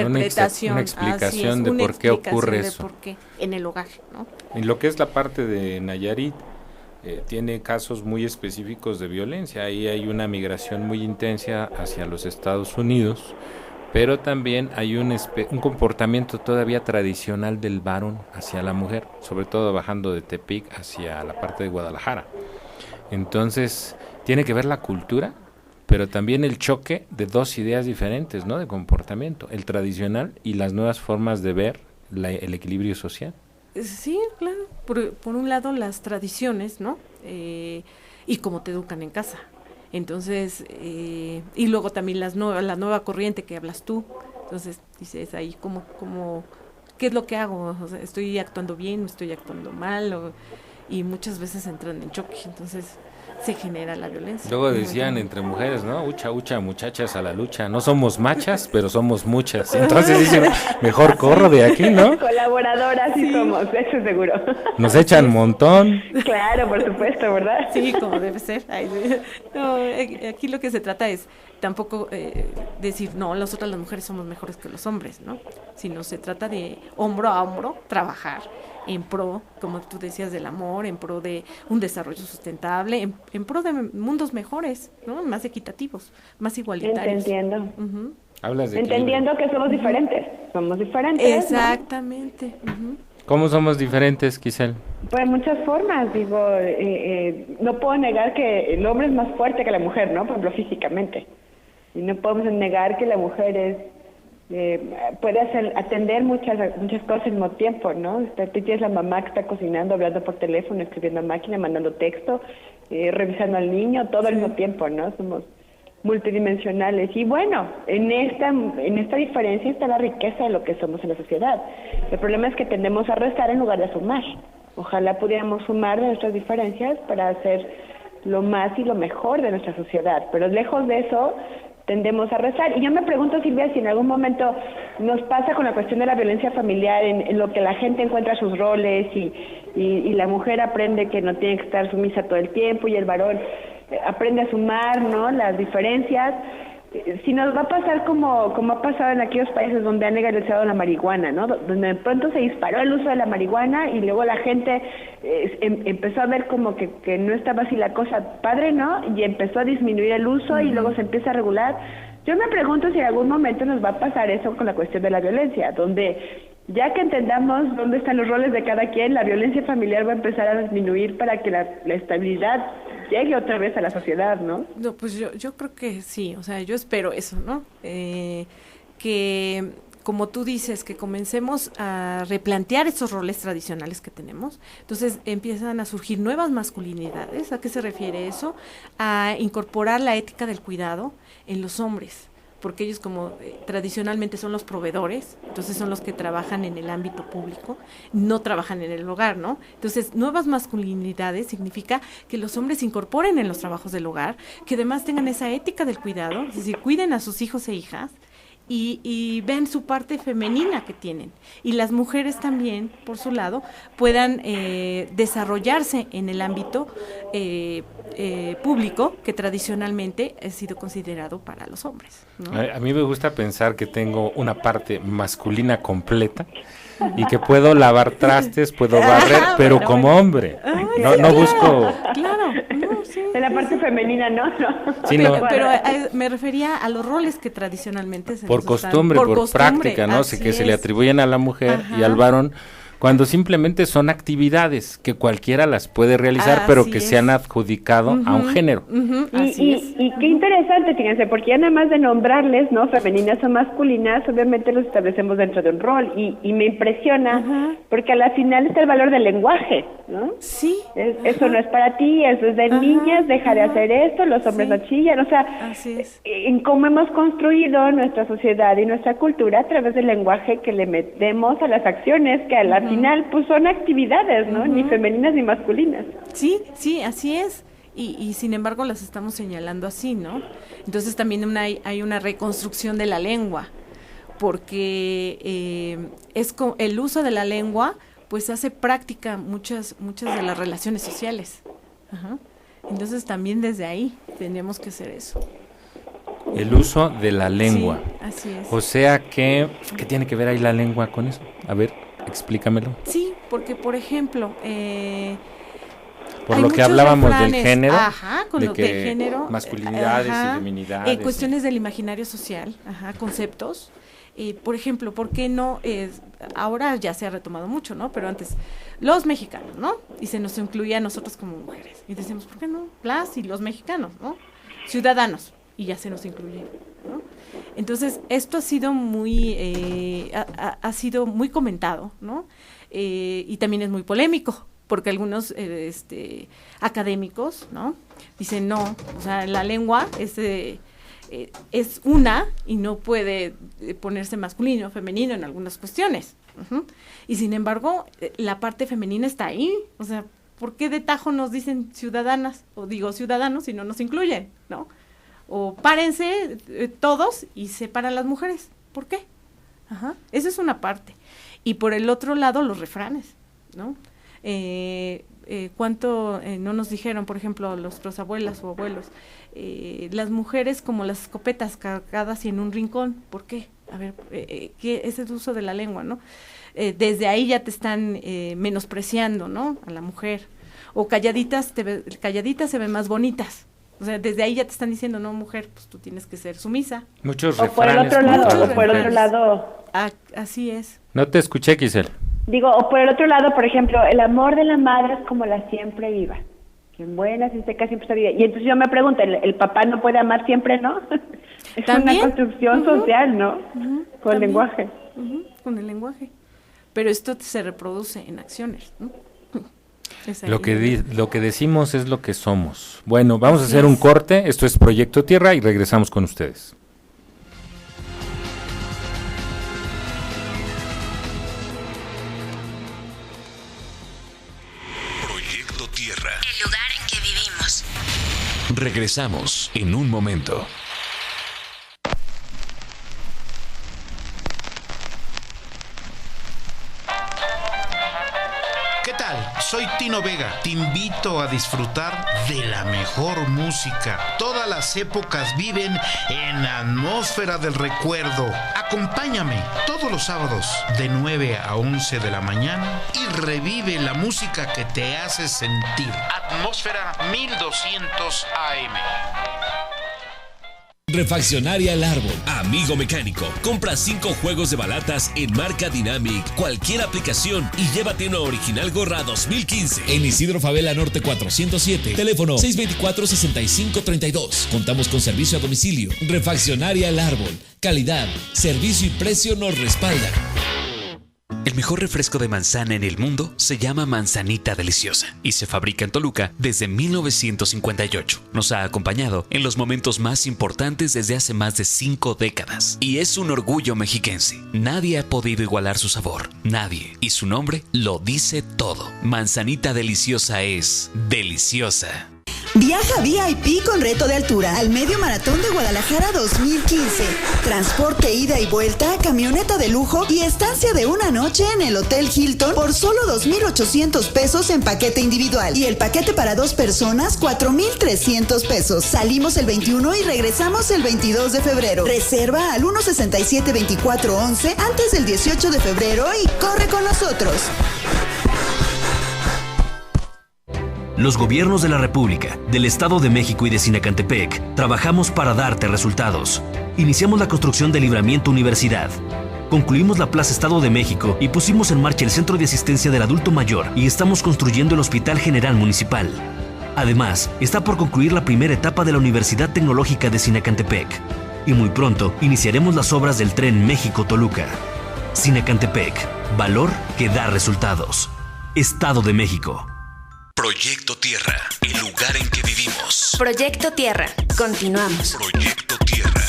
una explicación de por qué ocurre eso. Por qué en el hogar, ¿no? En lo que es la parte de Nayarit, tiene casos muy específicos de violencia. Ahí hay una migración muy intensa hacia los Estados Unidos, pero también hay un comportamiento todavía tradicional del varón hacia la mujer, sobre todo bajando de Tepic hacia la parte de Guadalajara. Entonces, tiene que ver la cultura, pero también el choque de dos ideas diferentes, ¿no? De comportamiento, el tradicional y las nuevas formas de ver el equilibrio social. Sí, claro. Por un lado, las tradiciones, ¿no? Y cómo te educan en casa. Entonces, y luego también la nueva corriente que hablas tú. Entonces, dices ahí, ¿qué es lo que hago? O sea, ¿estoy actuando bien? ¿Estoy actuando mal? Y muchas veces entran en choque. Entonces, se genera la violencia. Luego decían entre mujeres, ¿no? Ucha, muchachas a la lucha. No somos machas, pero somos muchas. Entonces dicen, mejor corro de aquí, ¿no? Colaboradoras sí somos, eso seguro. Nos echan montón. Claro, por supuesto, ¿verdad? Sí, como debe ser. No, aquí lo que se trata es tampoco decir, no, las mujeres somos mejores que los hombres, ¿no? Sino se trata de hombro a hombro trabajar en pro, como tú decías, del amor, en pro de un desarrollo sustentable, en pro de mundos mejores, ¿no? Más equitativos, más igualitarios. Entiendo. Uh-huh. Hablas de entendiendo que somos diferentes. Somos diferentes. Exactamente. ¿No? Uh-huh. ¿Cómo somos diferentes, Giselle? Pues muchas formas, digo, no puedo negar que el hombre es más fuerte que la mujer, ¿no? Por ejemplo, físicamente. Y no podemos negar que la mujer puede atender muchas cosas al mismo tiempo, ¿no? Tú tienes la mamá que está cocinando, hablando por teléfono, escribiendo a máquina, mandando texto, revisando al niño, todo al mismo tiempo, ¿no? Somos multidimensionales. Y bueno, en esta diferencia está la riqueza de lo que somos en la sociedad. El problema es que tendemos a restar en lugar de sumar. Ojalá pudiéramos sumar de nuestras diferencias para hacer lo más y lo mejor de nuestra sociedad, pero lejos de eso tendemos a restar. Y yo me pregunto, Silvia, si en algún momento nos pasa con la cuestión de la violencia familiar, en lo que la gente encuentra sus roles y la mujer aprende que no tiene que estar sumisa todo el tiempo y el varón aprende a sumar, ¿no? Las diferencias. Si nos va a pasar como ha pasado en aquellos países donde han legalizado la marihuana, ¿no? Donde de pronto se disparó el uso de la marihuana y luego la gente empezó a ver como que no estaba así la cosa padre, ¿no? Y empezó a disminuir el uso y luego se empieza a regular. Yo me pregunto si en algún momento nos va a pasar eso con la cuestión de la violencia, donde ya que entendamos dónde están los roles de cada quien, la violencia familiar va a empezar a disminuir para que la estabilidad llegue otra vez a la sociedad, ¿no? No, pues yo creo que sí, o sea, yo espero eso, ¿no? Que, como tú dices, que comencemos a replantear esos roles tradicionales que tenemos, entonces empiezan a surgir nuevas masculinidades. ¿A qué se refiere eso? A incorporar la ética del cuidado en los hombres, porque ellos como tradicionalmente son los proveedores, entonces son los que trabajan en el ámbito público, no trabajan en el hogar, ¿no? Entonces, nuevas masculinidades significa que los hombres se incorporen en los trabajos del hogar, que además tengan esa ética del cuidado, es decir, cuiden a sus hijos e hijas, y vean su parte femenina que tienen. Y las mujeres también, por su lado, puedan desarrollarse en el ámbito público que tradicionalmente ha sido considerado para los hombres, ¿no? A mí me gusta pensar que tengo una parte masculina completa y que puedo lavar trastes, puedo barrer, pero como hombre. No busco... Claro, no, sí. De la parte femenina, ¿no? Sí, pero me refería a los roles que tradicionalmente se por costumbre, por práctica, ¿no? Que se le atribuyen a la mujer y al varón, cuando simplemente son actividades que cualquiera las puede realizar, pero que se han adjudicado a un género. Y qué interesante, fíjense, porque ya nada más de nombrarles, ¿no? Femeninas o masculinas, obviamente los establecemos dentro de un rol, y me impresiona, porque a la final está el valor del lenguaje, ¿no? Sí. Eso no es para ti, eso es de niñas, deja de hacer esto, los hombres no chillan, o sea, en cómo hemos construido nuestra sociedad y nuestra cultura a través del lenguaje que le metemos a las acciones, que a la final pues son actividades, ¿no? Ni femeninas ni masculinas. Sí, así es. y sin embargo las estamos señalando así, ¿no? Entonces también hay una reconstrucción de la lengua, porque el uso de la lengua pues hace práctica muchas de las relaciones sociales. Ajá. Entonces también desde ahí tenemos que hacer eso. El uso de la lengua. Sí, así es. O sea, ¿qué tiene que ver ahí la lengua con eso? A ver, explícamelo. Sí, porque por ejemplo... por lo que hablábamos del género, con de que del género, masculinidades y feminidades. Cuestiones del imaginario social, conceptos. Por ejemplo, ¿por qué no? Ahora ya se ha retomado mucho, ¿no? Pero antes, los mexicanos, ¿no? Y se nos incluía a nosotros como mujeres. Y decimos, ¿por qué no? Las y los mexicanos, ¿no? Ciudadanos. Y ya se nos incluye, ¿no? Entonces, esto ha sido muy, ha sido muy comentado, ¿no? Y también es muy polémico, porque algunos académicos, ¿no? Dicen, no, o sea, la lengua es una y no puede ponerse masculino o femenino en algunas cuestiones. Uh-huh. Y sin embargo, la parte femenina está ahí. O sea, ¿por qué de tajo nos dicen ciudadanas? O digo ciudadanos y no nos incluyen, ¿no? O párense todos y separan las mujeres. ¿Por qué? Ajá. Esa es una parte. Y por el otro lado, los refranes, ¿no? ¿Cuánto no nos dijeron, por ejemplo, nuestras abuelas o abuelos, las mujeres como las escopetas cargadas y en un rincón? ¿Por qué? A ver, ¿qué es el uso de la lengua, no? Desde ahí ya te están menospreciando, ¿no? A la mujer. O calladitas se ven más bonitas. O sea, desde ahí ya te están diciendo, no, mujer, pues tú tienes que ser sumisa. Muchos refranes. O por el otro lado. Así es. No te escuché, Giselle. Digo, o por el otro lado, por ejemplo, el amor de la madre es como la siempre viva. Quien buena, sin seca, siempre está viva. Y entonces yo me pregunto, ¿el papá no puede amar siempre, no? Es ¿también? Una construcción social, ¿no? Con el lenguaje. Con el lenguaje. Pero esto se reproduce en acciones, ¿no? Lo que decimos es lo que somos. Bueno, vamos a hacer un corte. Esto es Proyecto Tierra y regresamos con ustedes. Proyecto Tierra. El lugar en que vivimos. Regresamos en un momento. Soy Tino Vega. Te invito a disfrutar de la mejor música. Todas las épocas viven en la atmósfera del recuerdo. Acompáñame todos los sábados de 9 a 11 de la mañana y revive la música que te hace sentir. Atmósfera 1200 AM. Refaccionaria El Árbol, amigo mecánico. Compra 5 juegos de balatas en marca Dynamic, cualquier aplicación y llévate una original gorra 2015. En Isidro Favela Norte 407, teléfono 624-6532. Contamos con servicio a domicilio. Refaccionaria El Árbol, calidad, servicio y precio nos respaldan. El mejor refresco de manzana en el mundo se llama Manzanita Deliciosa y se fabrica en Toluca desde 1958. Nos ha acompañado en los momentos más importantes desde hace más de 5 décadas y es un orgullo mexiquense. Nadie ha podido igualar su sabor, nadie, y su nombre lo dice todo. Manzanita Deliciosa es deliciosa. Viaja VIP con reto de altura al Medio Maratón de Guadalajara 2015. Transporte ida y vuelta, camioneta de lujo y estancia de una noche en el Hotel Hilton por solo 2,800 pesos en paquete individual. Y el paquete para 2 personas, 4,300 pesos. Salimos el 21 y regresamos el 22 de febrero. Reserva al 167-2411 antes del 18 de febrero y corre con nosotros. Los gobiernos de la República, del Estado de México y de Sinacantepec trabajamos para darte resultados. Iniciamos la construcción del Libramiento Universidad. Concluimos la Plaza Estado de México y pusimos en marcha el Centro de Asistencia del Adulto Mayor y estamos construyendo el Hospital General Municipal. Además, está por concluir la primera etapa de la Universidad Tecnológica de Sinacantepec. Y muy pronto iniciaremos las obras del Tren México-Toluca. Sinacantepec, valor que da resultados. Estado de México. Proyecto Tierra, el lugar en que vivimos. Proyecto Tierra, continuamos. Proyecto Tierra.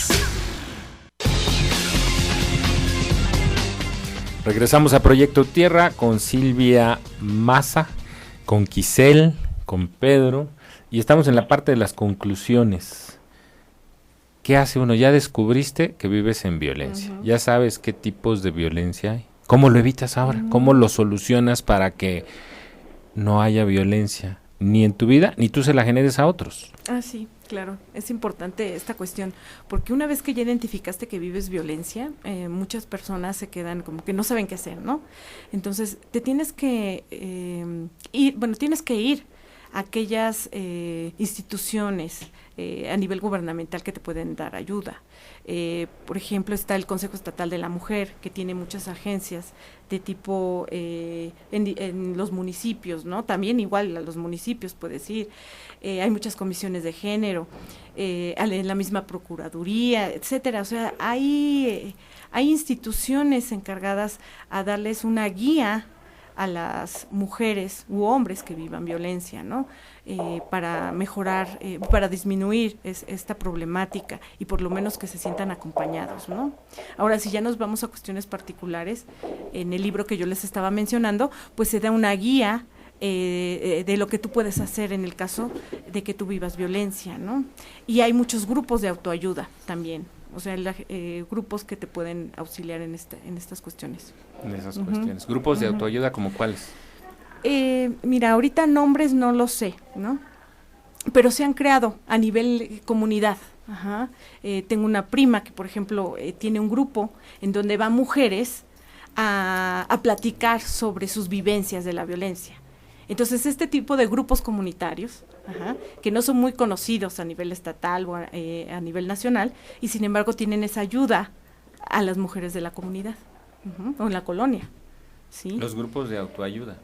Regresamos a Proyecto Tierra con Silvia Maza, con Giselle, con Pedro Y estamos en la parte de las conclusiones. ¿Qué hace uno? Ya descubriste que vives en violencia. Ya sabes qué tipos de violencia hay. ¿Cómo lo evitas ahora? ¿Cómo lo solucionas para que no haya violencia ni en tu vida, ni tú se la generes a otros? Ah, sí, claro. Es importante esta cuestión, porque una vez que ya identificaste que vives violencia, muchas personas se quedan como que no saben qué hacer, ¿no? Entonces, te tienes que tienes que ir a aquellas instituciones a nivel gubernamental que te pueden dar ayuda. Por ejemplo, está el Consejo Estatal de la Mujer, que tiene muchas agencias de tipo en los municipios, ¿no? También igual a los municipios puedes ir. Hay muchas comisiones de género, en la misma Procuraduría, etcétera. O sea, hay instituciones encargadas a darles una guía a las mujeres u hombres que vivan violencia, ¿no? Para mejorar, para disminuir esta problemática y por lo menos que se sientan acompañados, ¿no? Ahora, si ya nos vamos a cuestiones particulares, en el libro que yo les estaba mencionando, pues se da una guía de lo que tú puedes hacer en el caso de que tú vivas violencia, ¿no? Y hay muchos grupos de autoayuda también, o sea, grupos que te pueden auxiliar en estas cuestiones. En esas cuestiones. ¿Grupos de autoayuda como cuáles? Mira, ahorita nombres no lo sé, ¿no? Pero se han creado a nivel comunidad. Tengo una prima que, por ejemplo, tiene un grupo en donde van mujeres a platicar sobre sus vivencias de la violencia. Entonces, este tipo de grupos comunitarios, que no son muy conocidos a nivel estatal o a nivel nacional, y sin embargo tienen esa ayuda a las mujeres de la comunidad o en la colonia. ¿Sí? Los grupos de autoayuda.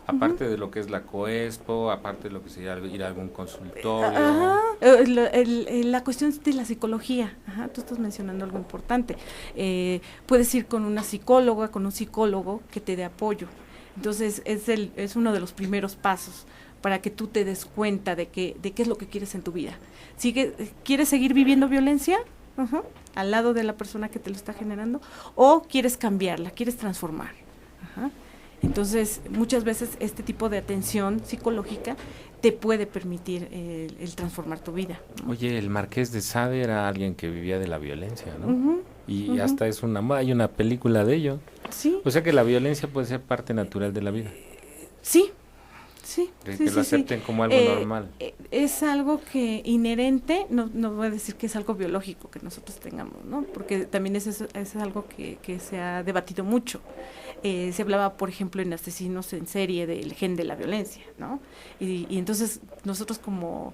Aparte de lo que es la COESPO, aparte de lo que sería ir a algún consultorio. La cuestión de la psicología, tú estás mencionando algo importante. Puedes ir con una psicóloga, con un psicólogo que te dé apoyo. Entonces es uno de los primeros pasos para que tú te des cuenta de qué es lo que quieres en tu vida. ¿Quieres seguir viviendo violencia al lado de la persona que te lo está generando? ¿O quieres cambiarla, quieres transformar? Entonces, muchas veces este tipo de atención psicológica te puede permitir el transformar tu vida, ¿no? Oye, el Marqués de Sade era alguien que vivía de la violencia, ¿no? Y hasta hay una película de ello. Sí. O sea que la violencia puede ser parte natural de la vida. Sí. Que lo acepten como algo normal. Es algo que inherente, no voy a decir que es algo biológico que nosotros tengamos, ¿no? Porque también es algo que se ha debatido mucho. Se hablaba, por ejemplo, en asesinos en serie del gen de la violencia, ¿no? Y entonces nosotros como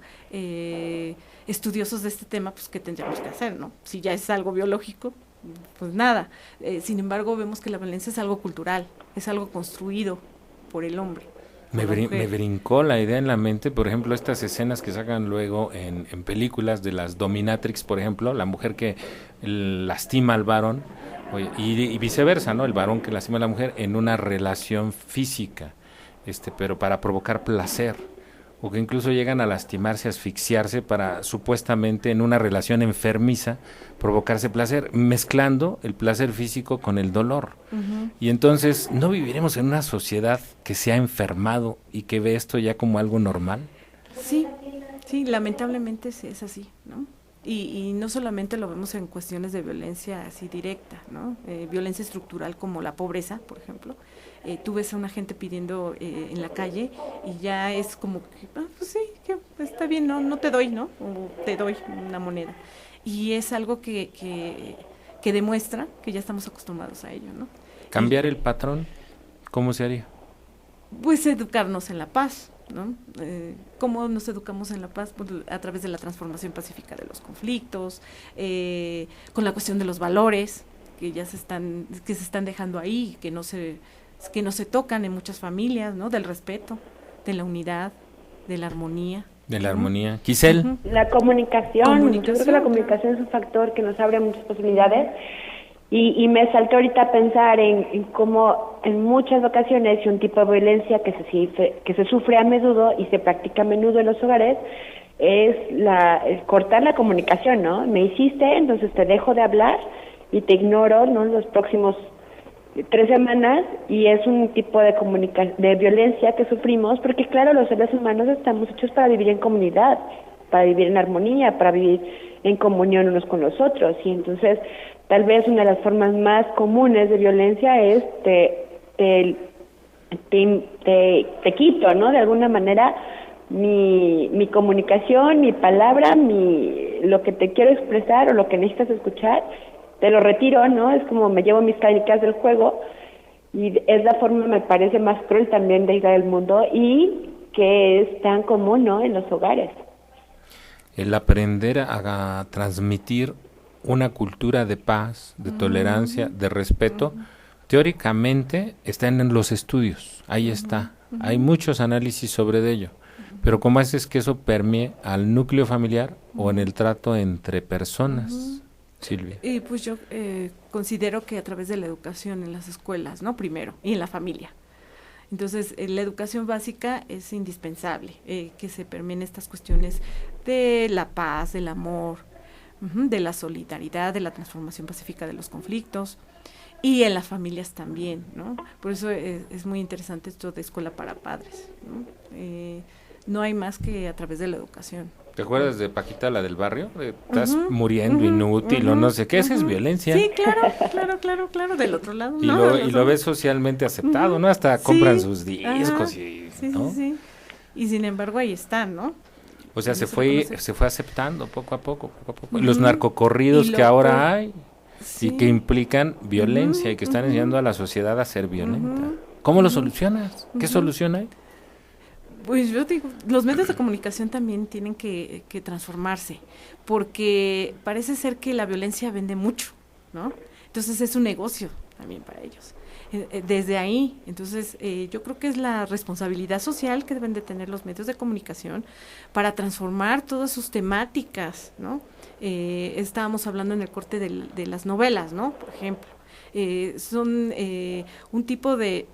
estudiosos de este tema, pues, ¿qué tendríamos que hacer, no? Si ya es algo biológico, pues nada. Sin embargo, vemos que la violencia es algo cultural, es algo construido por el hombre. Me brincó la idea en la mente, por ejemplo, estas escenas que sacan luego en películas de las dominatrix, por ejemplo, la mujer que lastima al varón, y viceversa, ¿no? El varón que lastima a la mujer en una relación física, pero para provocar placer, o que incluso llegan a lastimarse, a asfixiarse para supuestamente en una relación enfermiza provocarse placer, mezclando el placer físico con el dolor. Y entonces, ¿no viviremos en una sociedad que se ha enfermado y que ve esto ya como algo normal? Sí, lamentablemente es así, ¿no? Y no solamente lo vemos en cuestiones de violencia así directa, ¿no? Violencia estructural como la pobreza, por ejemplo. Tú ves a una gente pidiendo en la calle y ya es como que, pues sí, que está bien, no te doy, ¿no? O te doy una moneda. Y es algo que demuestra que ya estamos acostumbrados a ello, ¿no? ¿Cambiar el patrón? ¿Cómo se haría? Pues educarnos en la paz, ¿no? ¿Cómo nos educamos en la paz? Pues a través de la transformación pacífica de los conflictos, con la cuestión de los valores que ya se están dejando ahí, que no se tocan en muchas familias, ¿no? Del respeto, de la unidad, de la armonía. De la armonía. Giselle. La comunicación. Yo creo que la comunicación es un factor que nos abre muchas posibilidades. Y me saltó ahorita a pensar en cómo en muchas ocasiones y un tipo de violencia que se sufre a menudo y se practica a menudo en los hogares es el cortar la comunicación, ¿no? Me hiciste, entonces te dejo de hablar y te ignoro, ¿no? Los próximos 3 semanas y es un tipo de violencia que sufrimos porque claro, los seres humanos estamos hechos para vivir en comunidad, para vivir en armonía, para vivir en comunión unos con los otros y entonces tal vez una de las formas más comunes de violencia es te quito, ¿no? De alguna manera mi comunicación, mi palabra, lo que te quiero expresar o lo que necesitas escuchar, te lo retiro, ¿no? Es como me llevo mis canicas del juego y es la forma, me parece, más cruel también de ir al mundo y que es tan común, ¿no? En los hogares. El aprender a transmitir una cultura de paz, de tolerancia, de respeto, teóricamente está en los estudios, ahí está. Hay muchos análisis sobre ello, pero ¿cómo haces que eso permee al núcleo familiar o en el trato entre personas? Silvia. Y pues yo considero que a través de la educación en las escuelas, ¿no? Primero, y en la familia. Entonces, la educación básica es indispensable, que se permeen estas cuestiones de la paz, del amor, de la solidaridad, de la transformación pacífica de los conflictos, y en las familias también, ¿no? Por eso es muy interesante esto de escuela para padres, ¿no? No hay más que a través de la educación. ¿Te acuerdas de Paquita, la del barrio? Estás muriendo inútil o no sé qué, esa es violencia. Sí, claro, del otro lado. Y lo ves socialmente aceptado, ¿no? Hasta compran sus discos ¿no? Sí. Y sin embargo ahí están, ¿no? O sea, se fue aceptando poco a poco. Los narcocorridos que ahora hay y que implican violencia y que están enseñando a la sociedad a ser violenta. ¿Cómo lo solucionas? ¿Qué solución hay? Pues yo digo, los medios de comunicación también tienen que transformarse, porque parece ser que la violencia vende mucho, ¿no? Entonces es un negocio también para ellos. Desde ahí, entonces yo creo que es la responsabilidad social que deben de tener los medios de comunicación para transformar todas sus temáticas, ¿no? Estábamos hablando en el corte de las novelas, ¿no? Por ejemplo. Son un tipo de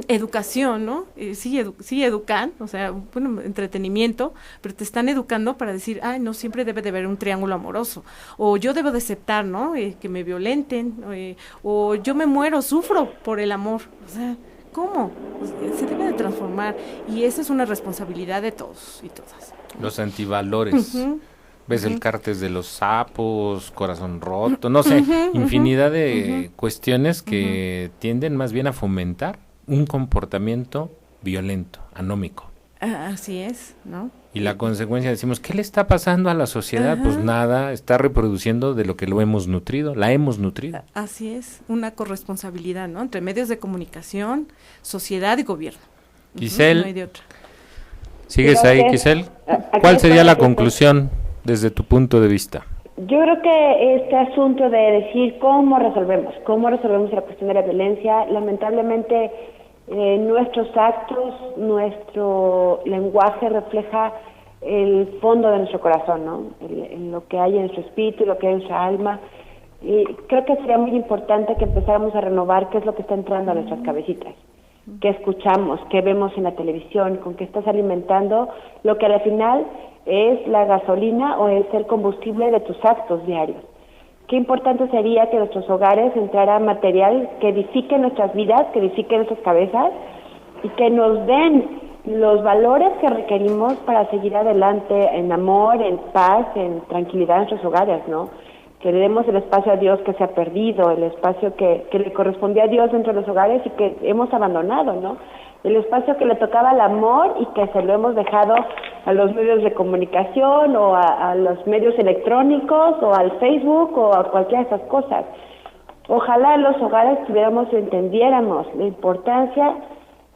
educación, ¿no? Sí educan, o sea, bueno, entretenimiento, pero te están educando para decir, no siempre debe de haber un triángulo amoroso, o yo debo de aceptar, ¿no? Que me violenten, o yo me muero, sufro por el amor, o sea, ¿cómo? Pues, se debe de transformar, y esa es una responsabilidad de todos y todas. Los antivalores. Ves el Cártel de los Sapos, Corazón Roto, no sé, infinidad de cuestiones que tienden más bien a fomentar un comportamiento violento, anómico. Así es, ¿no? Y la consecuencia, decimos, ¿qué le está pasando a la sociedad? Pues nada, está reproduciendo de lo que lo hemos nutrido, la hemos nutrido. Así es, una corresponsabilidad, ¿no? Entre medios de comunicación, sociedad y gobierno. Giselle, no hay de otra. ¿Sigues ahí, Giselle? ¿Cuál sería la conclusión desde tu punto de vista? Yo creo que este asunto de decir cómo resolvemos la cuestión de la violencia, lamentablemente nuestros actos, nuestro lenguaje refleja el fondo de nuestro corazón, ¿no? Lo que hay en nuestro espíritu, lo que hay en nuestra alma. Y creo que sería muy importante que empezáramos a renovar qué es lo que está entrando a nuestras cabecitas, qué escuchamos, qué vemos en la televisión, con qué estás alimentando lo que al final es la gasolina o es el combustible de tus actos diarios. Qué importante sería que en nuestros hogares entrara material que edifique nuestras vidas, que edifique nuestras cabezas y que nos den los valores que requerimos para seguir adelante en amor, en paz, en tranquilidad en nuestros hogares, ¿no? Que le demos el espacio a Dios que se ha perdido, el espacio que le correspondía a Dios dentro de los hogares y que hemos abandonado, ¿no? El espacio que le tocaba al amor y que se lo hemos dejado a los medios de comunicación o a los medios electrónicos o al Facebook o a cualquiera de esas cosas. Ojalá en los hogares entendiéramos la importancia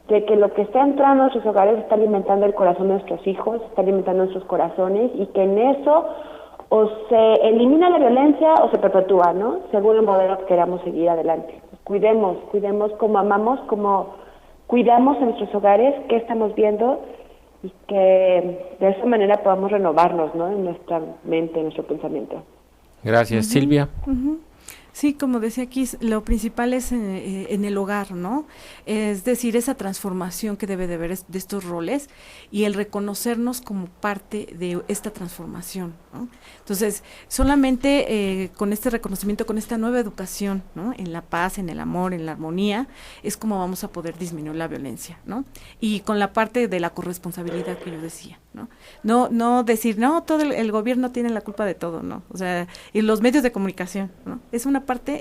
de que lo que está entrando a nuestros hogares está alimentando el corazón de nuestros hijos, está alimentando nuestros corazones y que en eso o se elimina la violencia o se perpetúa, ¿no? Según el modelo que queramos seguir adelante. Cuidemos como amamos, como cuidamos en nuestros hogares, qué estamos viendo y que de esa manera podamos renovarnos, ¿no? En nuestra mente, en nuestro pensamiento. Gracias, Silvia. Sí, como decía aquí, lo principal es en el hogar, ¿no? Es decir, esa transformación que debe de haber de estos roles y el reconocernos como parte de esta transformación. ¿no? Entonces, solamente con este reconocimiento, con esta nueva educación, ¿no? En la paz, en el amor, en la armonía, es como vamos a poder disminuir la violencia, ¿no? Y con la parte de la corresponsabilidad que yo decía, ¿no? No decir, no, todo el gobierno tiene la culpa de todo, ¿no? O sea, y los medios de comunicación, ¿no? Es una parte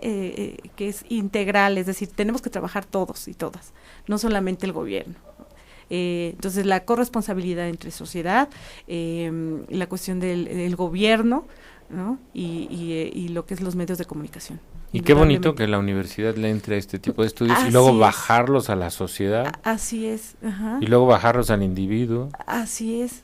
que es integral, es decir, tenemos que trabajar todos y todas, no solamente el gobierno. Entonces la corresponsabilidad entre sociedad, la cuestión del gobierno, ¿no? y lo que es los medios de comunicación. Y qué bonito que la universidad le entre a este tipo de estudios y luego bajarlos a la sociedad. Así es. Ajá. Y luego bajarlos al individuo. Así es.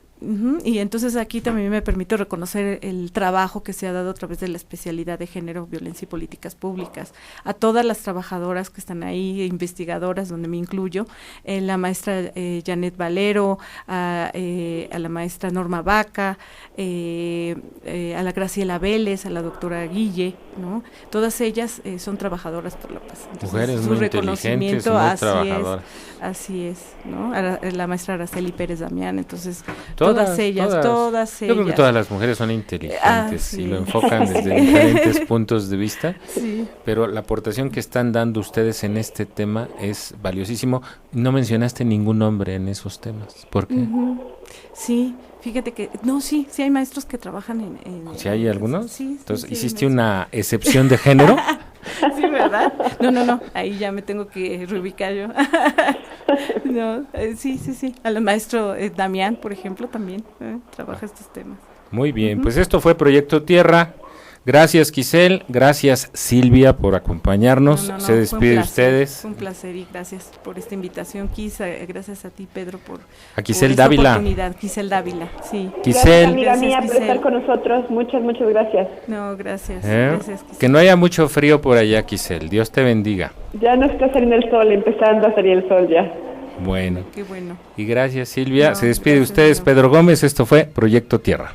Y entonces aquí también me permito reconocer el trabajo que se ha dado a través de la especialidad de género, violencia y políticas públicas, a todas las trabajadoras que están ahí, investigadoras, donde me incluyo, la maestra Janet Valero, a la maestra Norma Vaca, a la Graciela Vélez, a la doctora Guille, ¿no? Todas ellas son trabajadoras por la paz. Entonces, mujeres muy inteligentes, muy trabajadoras. Así es, ¿no? La maestra Araceli Pérez Damián, entonces todas ellas. Yo creo que todas las mujeres son inteligentes y lo enfocan desde diferentes puntos de vista, pero la aportación que están dando ustedes en este tema es valiosísimo. No mencionaste ningún nombre en esos temas, ¿por qué? Sí, fíjate que, sí hay maestros que trabajan en ¿Sí hay algunos? Sí. Entonces, ¿hiciste una excepción de género? Sí, ¿verdad? No, ahí ya me tengo que reubicar yo. Sí. Al maestro Damián, por ejemplo, también trabaja estos temas. Muy bien, pues esto fue Proyecto Tierra. Gracias, Giselle. Gracias, Silvia, por acompañarnos. Se despide de ustedes. Fue un placer y gracias por esta invitación, gracias a ti, Pedro, por Giselle esta Dávila. oportunidad. Giselle Dávila, sí. Giselle, amiga mía, por estar con nosotros. Muchas gracias. No, gracias. Gracias, Giselle. Que no haya mucho frío por allá, Giselle. Dios te bendiga. Ya no está saliendo el sol, empezando a salir el sol ya. Bueno. Qué bueno. Y gracias, Silvia. Se despide de ustedes, Pedro Gómez. Esto fue Proyecto Tierra.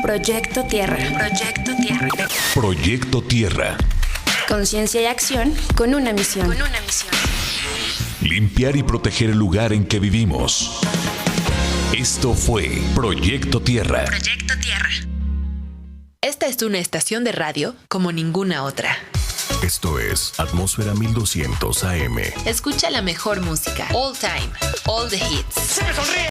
Proyecto Tierra. Proyecto Tierra. Conciencia y acción con una misión. Limpiar y proteger el lugar en que vivimos. Esto fue Proyecto Tierra. Esta es una estación de radio como ninguna otra. Esto es Atmósfera 1200 AM. Escucha la mejor música. All time. All the hits.